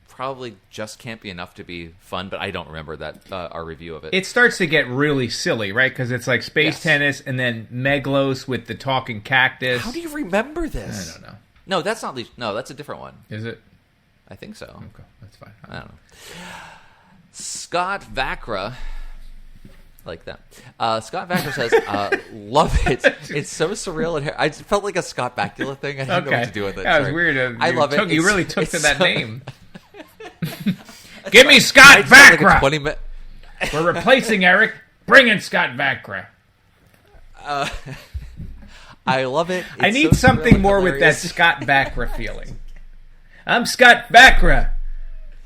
probably just can't be enough to be fun, but I don't remember that our review of it. It starts to get really silly, right? Because it's like space tennis and then Meglos with the talking cactus. How do you remember this? I don't know. No, that's not No, that's a different one. Is it? I think so. Okay, that's fine. I don't know. Scott Vakra, like that. Scott Vakra says, "Love it. It's so surreal and I felt like a Scott Bakula thing. I didn't know what to do with it. That was weird. I love it. You really took to that name. Give me Scott Vakra. Like We're replacing Eric. Bring in Scott Vakra. I love it. I need something more with that Scott Bakra feeling. I'm Scott Bakra.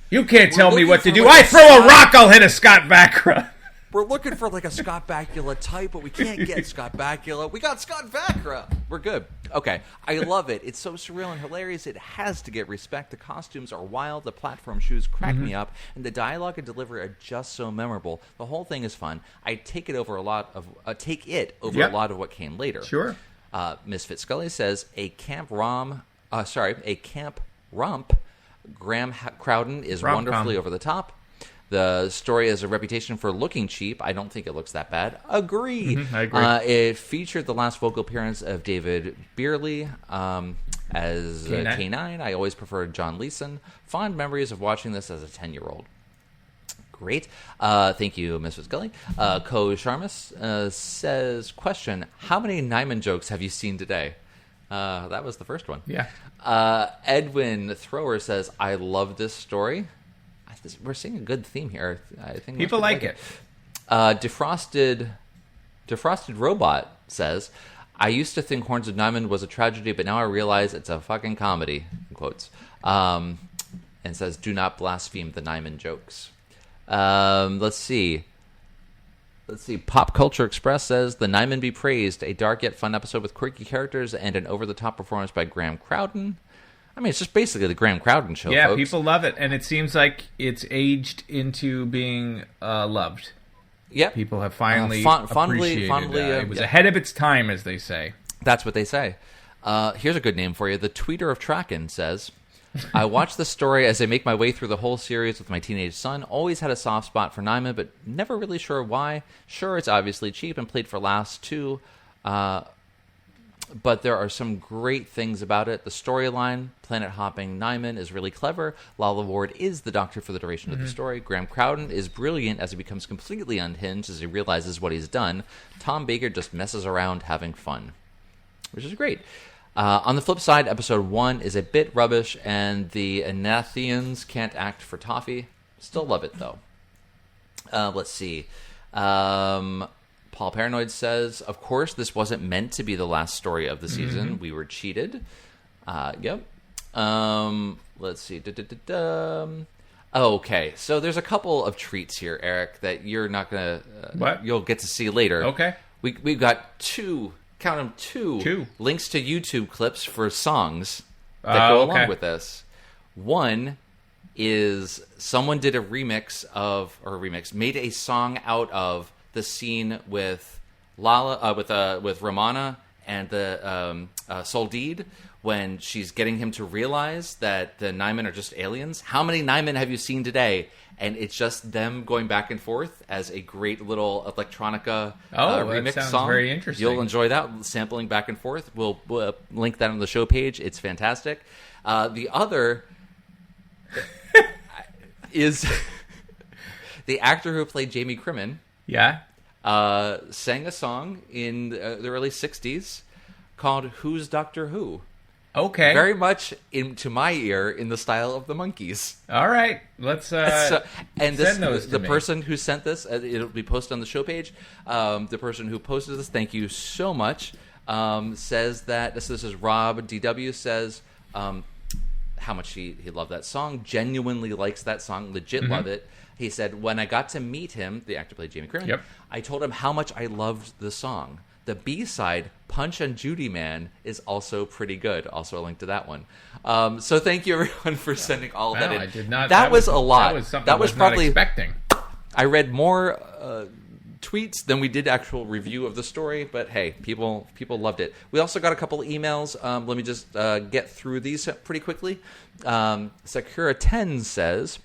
You can't tell me what to do. I throw a rock, I'll hit a Scott Bakra. We're looking for like a Scott Bakula type, but we can't get Scott Bakula. We got Scott Vakra. We're good. Okay. I love it. It's so surreal and hilarious. It has to get respect. The costumes are wild. The platform shoes crack me up. And the dialogue and delivery are just so memorable. The whole thing is fun. I take it over a lot of a lot of what came later. Sure. Misfit Scully says, a camp romp, Graham Crowden is wonderfully over the top. The story has a reputation for looking cheap. I don't think it looks that bad. Agree. I agree. It featured the last vocal appearance of David Beerley as K9. I always preferred John Leeson. Fond memories of watching this as a 10-year-old. Great. Thank you, Mrs. Gully. Co Sharmas says, question, how many Nimon jokes have you seen today? That was the first one. Yeah. Edwin Thrower says, I love this story. We're seeing a good theme here. I think people like it. Defrosted Robot says, I used to think Horns of Nimon was a tragedy, but now I realize it's a fucking comedy, in quotes. And says, do not blaspheme the Nimon jokes. Let's see. Pop Culture Express says, the Nimon be praised, a dark yet fun episode with quirky characters and an over-the-top performance by Graham Crowden. I mean, it's just basically the Graham Crowden show, yeah, folks. People love it, and it seems like it's aged into being loved. Yep. People have finally fondly, it was ahead of its time, as they say. That's what they say. Here's a good name for you. The Tweeter of Traken says, I watch the story as I make my way through the whole series with my teenage son. Always had a soft spot for Nimon, but never really sure why. Sure, it's obviously cheap and played for laughs, too. But there are some great things about it. The storyline, planet-hopping Nimon, is really clever. Lala Ward is the Doctor for the duration of the story. Graham Crowden is brilliant as he becomes completely unhinged as he realizes what he's done. Tom Baker just messes around having fun, which is great. On the flip side, episode 1 is a bit rubbish, and the Anathians can't act for toffee. Still love it, though. Let's see. Paul Paranoid says, of course, this wasn't meant to be the last story of the season. We were cheated. Yep. Let's see. Okay, so there's a couple of treats here, Eric, that you're not going to... you'll get to see later. Okay. We've got two links to YouTube clips for songs that go along with this. One is someone did made a song out of the scene with with Romana and the Soldeed when she's getting him to realize that the Nimon are just aliens. How many Nimon have you seen today? And it's just them going back and forth as a great little electronica remix that sounds song. Very interesting. You'll enjoy that, sampling back and forth. We'll link that on the show page. It's fantastic. The other is the actor who played Jamie Crimmin. Yeah. Sang a song in the early 60s called Who's Doctor Who? Okay. Very much, to my ear, in the style of the Monkees. All right. Let's send those to me. Person who sent this, it'll be posted on the show page. The person who posted this, thank you so much, says that, this is Rob DW, says how much he loved that song, genuinely likes that song, legit love it. He said, when I got to meet him, the actor played Jamie Crimmin, I told him how much I loved the song. The B-side, Punch and Judy Man, is also pretty good. Also a link to that one. So thank you, everyone, for sending all of that in. I did not. That was a lot. That was something that was I was probably not expecting. I read more tweets than we did actual review of the story. But hey, people loved it. We also got a couple of emails. Let me just get through these pretty quickly. Sakura 10 says,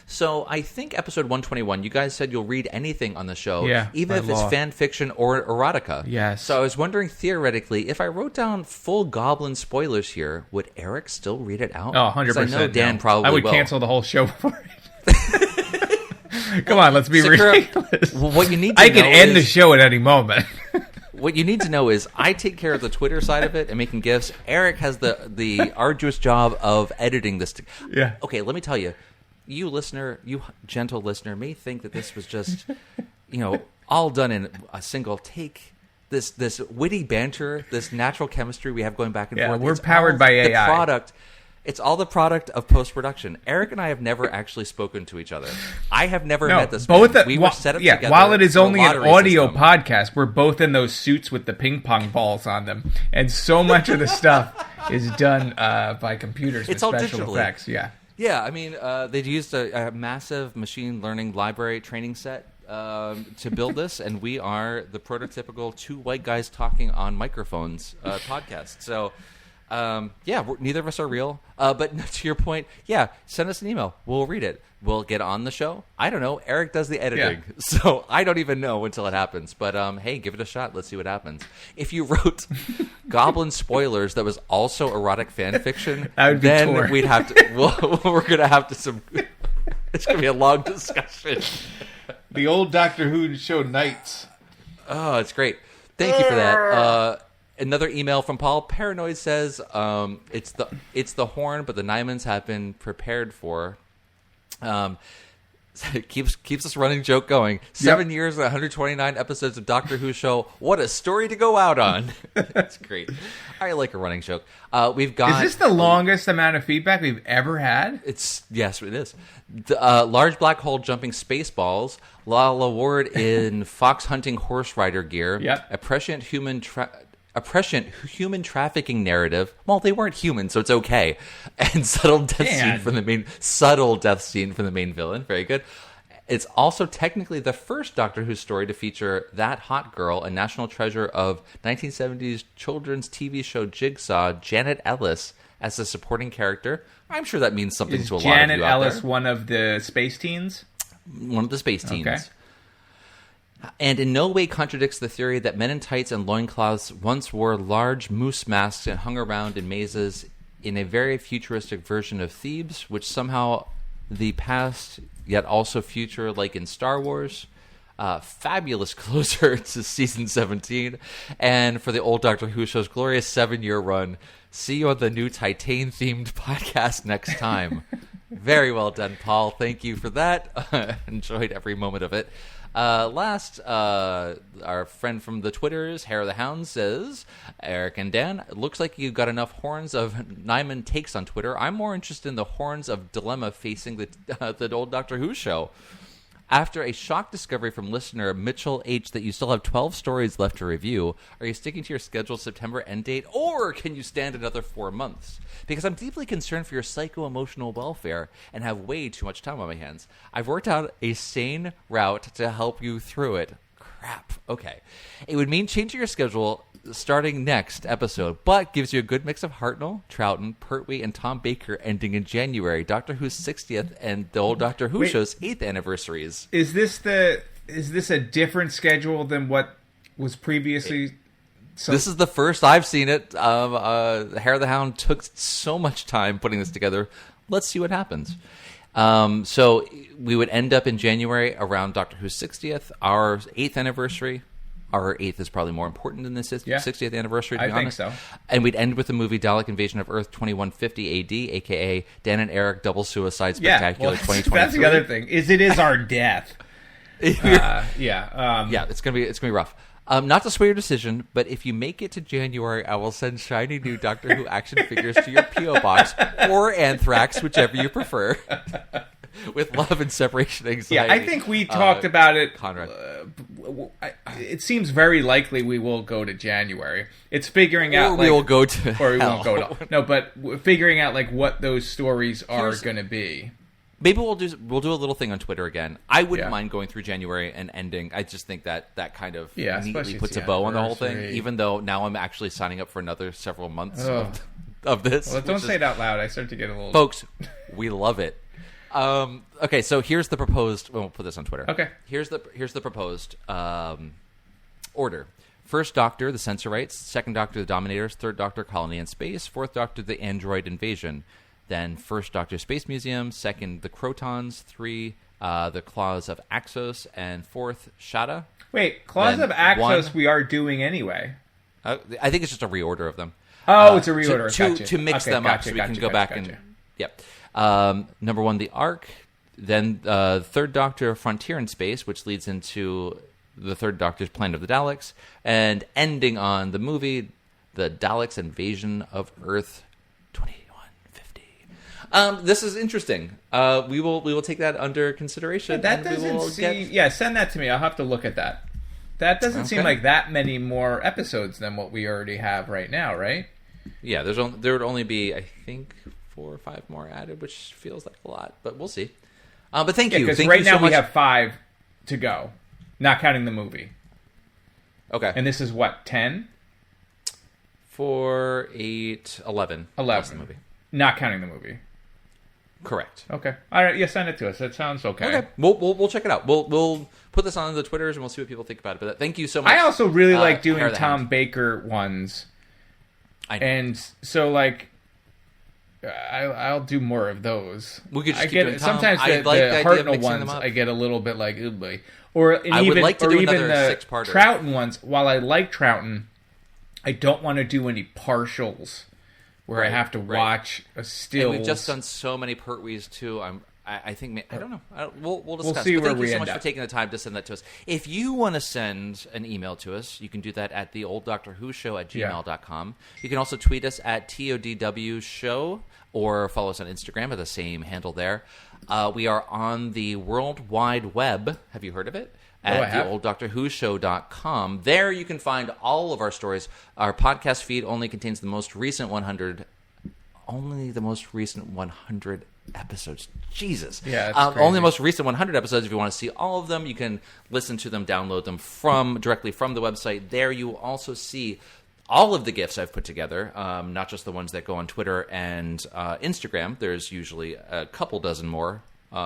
so I think episode 121, you guys said you'll read anything on the show, even if it's fan fiction or erotica. Yes. So I was wondering, theoretically, if I wrote down full Goblin spoilers here, would Eric still read it out? Oh, 100%. I know Dan probably I would will. cancel the whole show for it. Come on, let's be Sakura, ridiculous. What you need to I know can end the is- show at any moment. What you need to know is I take care of the Twitter side of it and making gifs. Eric has the arduous job of editing this. Yeah. Okay, let me tell you. You listener, you gentle listener, may think that this was just, all done in a single take. This witty banter, this natural chemistry we have going back and forth. We're it's powered all by the AI. It's all the product of post-production. Eric and I have never actually spoken to each other. I have never met this man. We were set up together. While it is through a only an lottery audio system. podcast, we're both in those suits with the ping pong balls on them, and so much of the stuff is done by computers with It's all special digitally. effects. Yeah. Yeah, I mean, they'd used a massive machine learning library training set to build this, and we are the prototypical two white guys talking on microphones podcast. So, neither of us are real. But to your point, send us an email. We'll read it. We'll get on the show. I don't know. Eric does the editing. Yeah. So I don't even know until it happens. But hey, give it a shot. Let's see what happens. If you wrote Goblin spoilers that was also erotic fan fiction, That would be then torn. we'd have to. We're going to have to it's going to be a long discussion. The old Doctor Who show Nights. Oh, it's great. Thank you for that. Another email from Paul. Paranoid says it's the horn, but the Nimons have been prepared for. It keeps this running joke going. 7 years and 129 episodes of Doctor Who show. What a story to go out on. That's great. I like a running joke. We've got. Is this the longest amount of feedback we've ever had? Yes, it is. The, large black hole jumping space balls. Lala Ward in fox hunting horse rider gear. Yep. A prescient human trafficking narrative. Well, they weren't human, so it's okay. And subtle death scene from the main villain. Very good. It's also technically the first Doctor Who story to feature that hot girl, a national treasure of 1970s children's TV show Jigsaw, Janet Ellis, as a supporting character. I'm sure that means something Is to a lot Janet of you out Ellis there. one of the space teens? One of the space teens. Okay. And in no way contradicts the theory that men in tights and loincloths once wore large moose masks and hung around in mazes in a very futuristic version of Thebes, which somehow the past yet also future, like in Star Wars. Fabulous closer to season 17. And for the old Doctor Who show's glorious 7-year run, see you on the new Titan-themed podcast next time. Very well done, Paul. Thank you for that. Enjoyed every moment of it. Last, our friend from the Twitters, Hair of the Hound, says, Eric and Dan, it looks like you've got enough horns of Nimon takes on Twitter. I'm more interested in the horns of dilemma facing the old Doctor Who show. After a shock discovery from listener Mitchell H. that you still have 12 stories left to review, are you sticking to your scheduled September end date, or can you stand another 4 months? Because I'm deeply concerned for your psycho-emotional welfare and have way too much time on my hands. I've worked out a sane route to help you through it. Crap. Okay. It would mean changing your schedule starting next episode, but gives you a good mix of Hartnell, Troughton, Pertwee, and Tom Baker ending in January, Doctor Who's 60th and the old Doctor Who show's 8th anniversaries. Is this a different schedule than what was previously? This is the first I've seen it. Hair of the Hound took so much time putting this together. Let's see what happens. So we would end up in January around Doctor Who's 60th, our 8th anniversary. Our 8th is probably more important than the 60th anniversary, to be honest. I think so. And we'd end with the movie Dalek Invasion of Earth 2150 AD, a.k.a. Dan and Eric Double Suicide Spectacular 2023. That's the other thing. It is our death. It's gonna be rough. Not to sway your decision, but if you make it to January, I will send shiny new Doctor Who action figures to your P.O. box, or Anthrax, whichever you prefer. With love and separation anxiety. Yeah, I think we talked about it. Conrad. It seems very likely we will go to January. It's figuring out, or we will go to or we hell. won't go to no, but figuring out like what those stories are going to be. Maybe we'll do a little thing on Twitter again. I wouldn't Yeah. mind going through January and ending. I just think that kind of especially neatly it's puts a the bow on the whole thing. anniversary. Even though now I'm actually signing up for another several months Ugh. of this. Well, don't which say it out loud. I start to get a little... Folks, we love it. Okay, so here's the proposed. We'll put this on Twitter. Okay. Here's the proposed order. First Doctor, the Sensorites. Second Doctor, the Dominators. Third Doctor, Colony in Space. Fourth Doctor, the Android Invasion. Then First Doctor, Space Museum. Second, the Crotons. 3, the Claws of Axos. And fourth, Shada. Wait, Claws Then of Axos 1. we are doing anyway. I think it's just a reorder of them. Oh, it's a reorder. To mix them up so we can go back and... Yep. Number 1, the Ark. Then Third Doctor, Frontier in Space, which leads into the Third Doctor's Planet of the Daleks. And ending on the movie, the Daleks Invasion of Earth 2150. This is interesting. We will take that under consideration. That and we doesn't will seem... Yeah, send that to me. I'll have to look at that. That doesn't seem Okay. like that many more episodes than what we already have right now, right? Yeah, there would only be, I think, 4 or 5 more added, which feels like a lot, but we'll see. But thank you. Because Thank right you now so much. we have 5 to go, not counting the movie. Okay. And this is what, 10? 4, 8, 11. 11. That's the movie. Not counting the movie. Correct. Okay. All right. Yeah, send it to us. That sounds okay. Okay. We'll check it out. We'll put this on the Twitters and we'll see what people think about it. But thank you so much. I also really like Hair doing of the Tom Hound. Baker ones. I know. And so, like, I'll do more of those. We could just I keep get doing Tom. sometimes I the like the idea of Hartnell mixing them ones. up. I get a little bit like, ooh boy. Or and I would even like to or do even another the 6-parter. Troughton ones. While I like Troughton, I don't want to do any partials where I Right, have to right. watch a still. And we've just done so many Pertwees too. I think I don't know. We'll discuss. see But where thank we you so end much up. for taking the time to send that to us. If you want to send an email to us, you can do that at the old Doctor Who show at gmail.com. You can also tweet us at TODW show or follow us on Instagram at the same handle there. We are on the World Wide Web. Have you heard of it? At theolddoctorwhoshow.com. There you can find all of our stories. Our podcast feed only contains the most recent 100 episodes. Jesus. Yeah, it's only crazy. the most recent 100 episodes. If you want to see all of them, you can listen to them, download them directly from the website. There you will also see all of the GIFs I've put together, not just the ones that go on Twitter and Instagram. There's usually a couple dozen more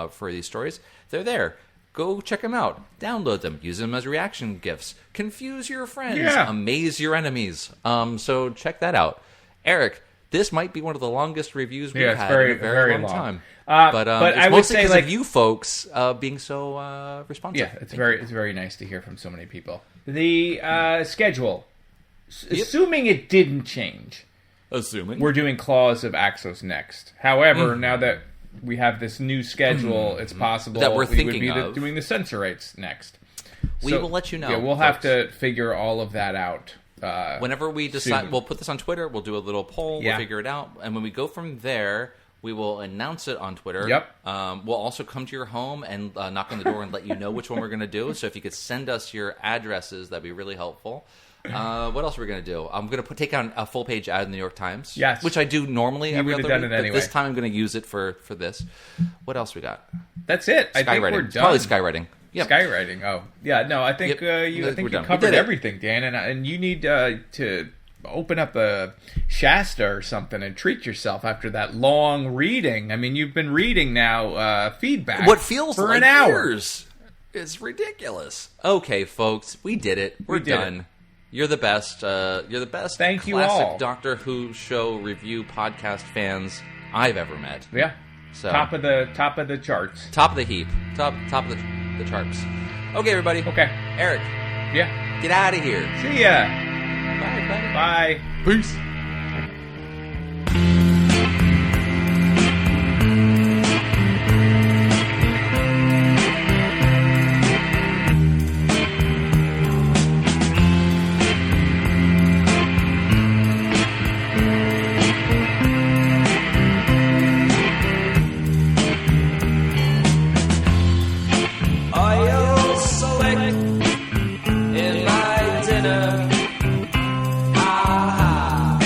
for these stories. They're there. Go check them out. Download them. Use them as reaction GIFs. Confuse your friends. Yeah. Amaze your enemies. So check that out. Eric, this might be one of the longest reviews we've it's had very, in a very, very long long. time. But it's I would mostly say, because like- of you folks being so responsive. Yeah, it's very nice to hear from so many people. The schedule, assuming it didn't change, Assuming. we're doing Claws of Axos next. However, now that we have this new schedule, it's possible That we're we would thinking be of. doing the Sensorites next. We will let you know, Yeah, we'll have folks. to figure all of that out. Whenever we decide, soon. we'll put this on Twitter. We'll do a little poll. Yeah. We'll figure it out. And when we go from there, we will announce it on Twitter. Yep. We'll also come to your home and knock on the door and let you know which one we're going to do. So if you could send us your addresses, that'd be really helpful. What else are we going to do? I'm going to take out a full-page ad in the New York Times. Yes. Which I do normally every would've other done week, it but anyway. this time I'm going to use it for this. What else we got? That's it. I think Skywriting. we're It's done. probably skywriting. Yep. Skywriting. Oh, yeah. No, I think Yep. you We're done. We covered did it. everything, Dan, and you need to open up a Shasta or something and treat yourself after that long reading. I mean, you've been reading now feedback. What feels for like an hour. years. It's ridiculous. Okay, folks, we did it. We're did done. You're the best. You're the best. Thank you classic all. Doctor Who show review podcast fans I've ever met. Yeah. So Top of the charts. top of the heap. Top of the charts. Okay, everybody. Okay. Eric, Yeah. get out of here. See ya. Bye. Bye. Bye. Peace. Oil slick in my dinner. Ah,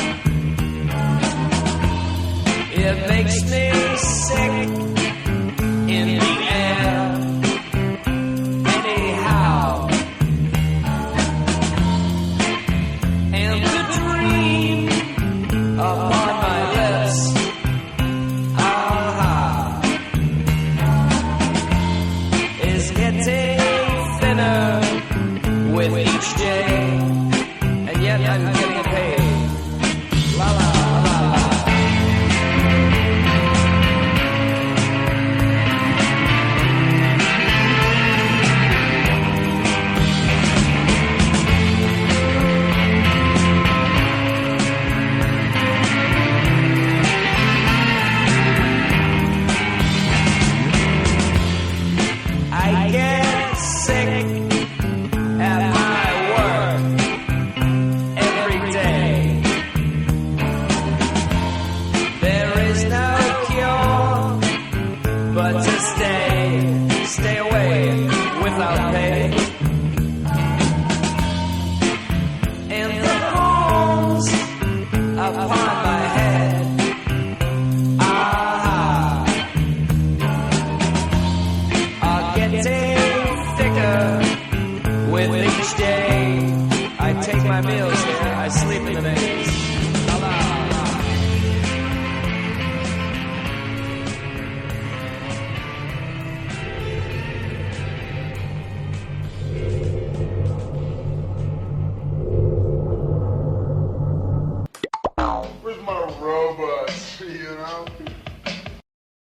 but to stay away without pay. And the bones upon my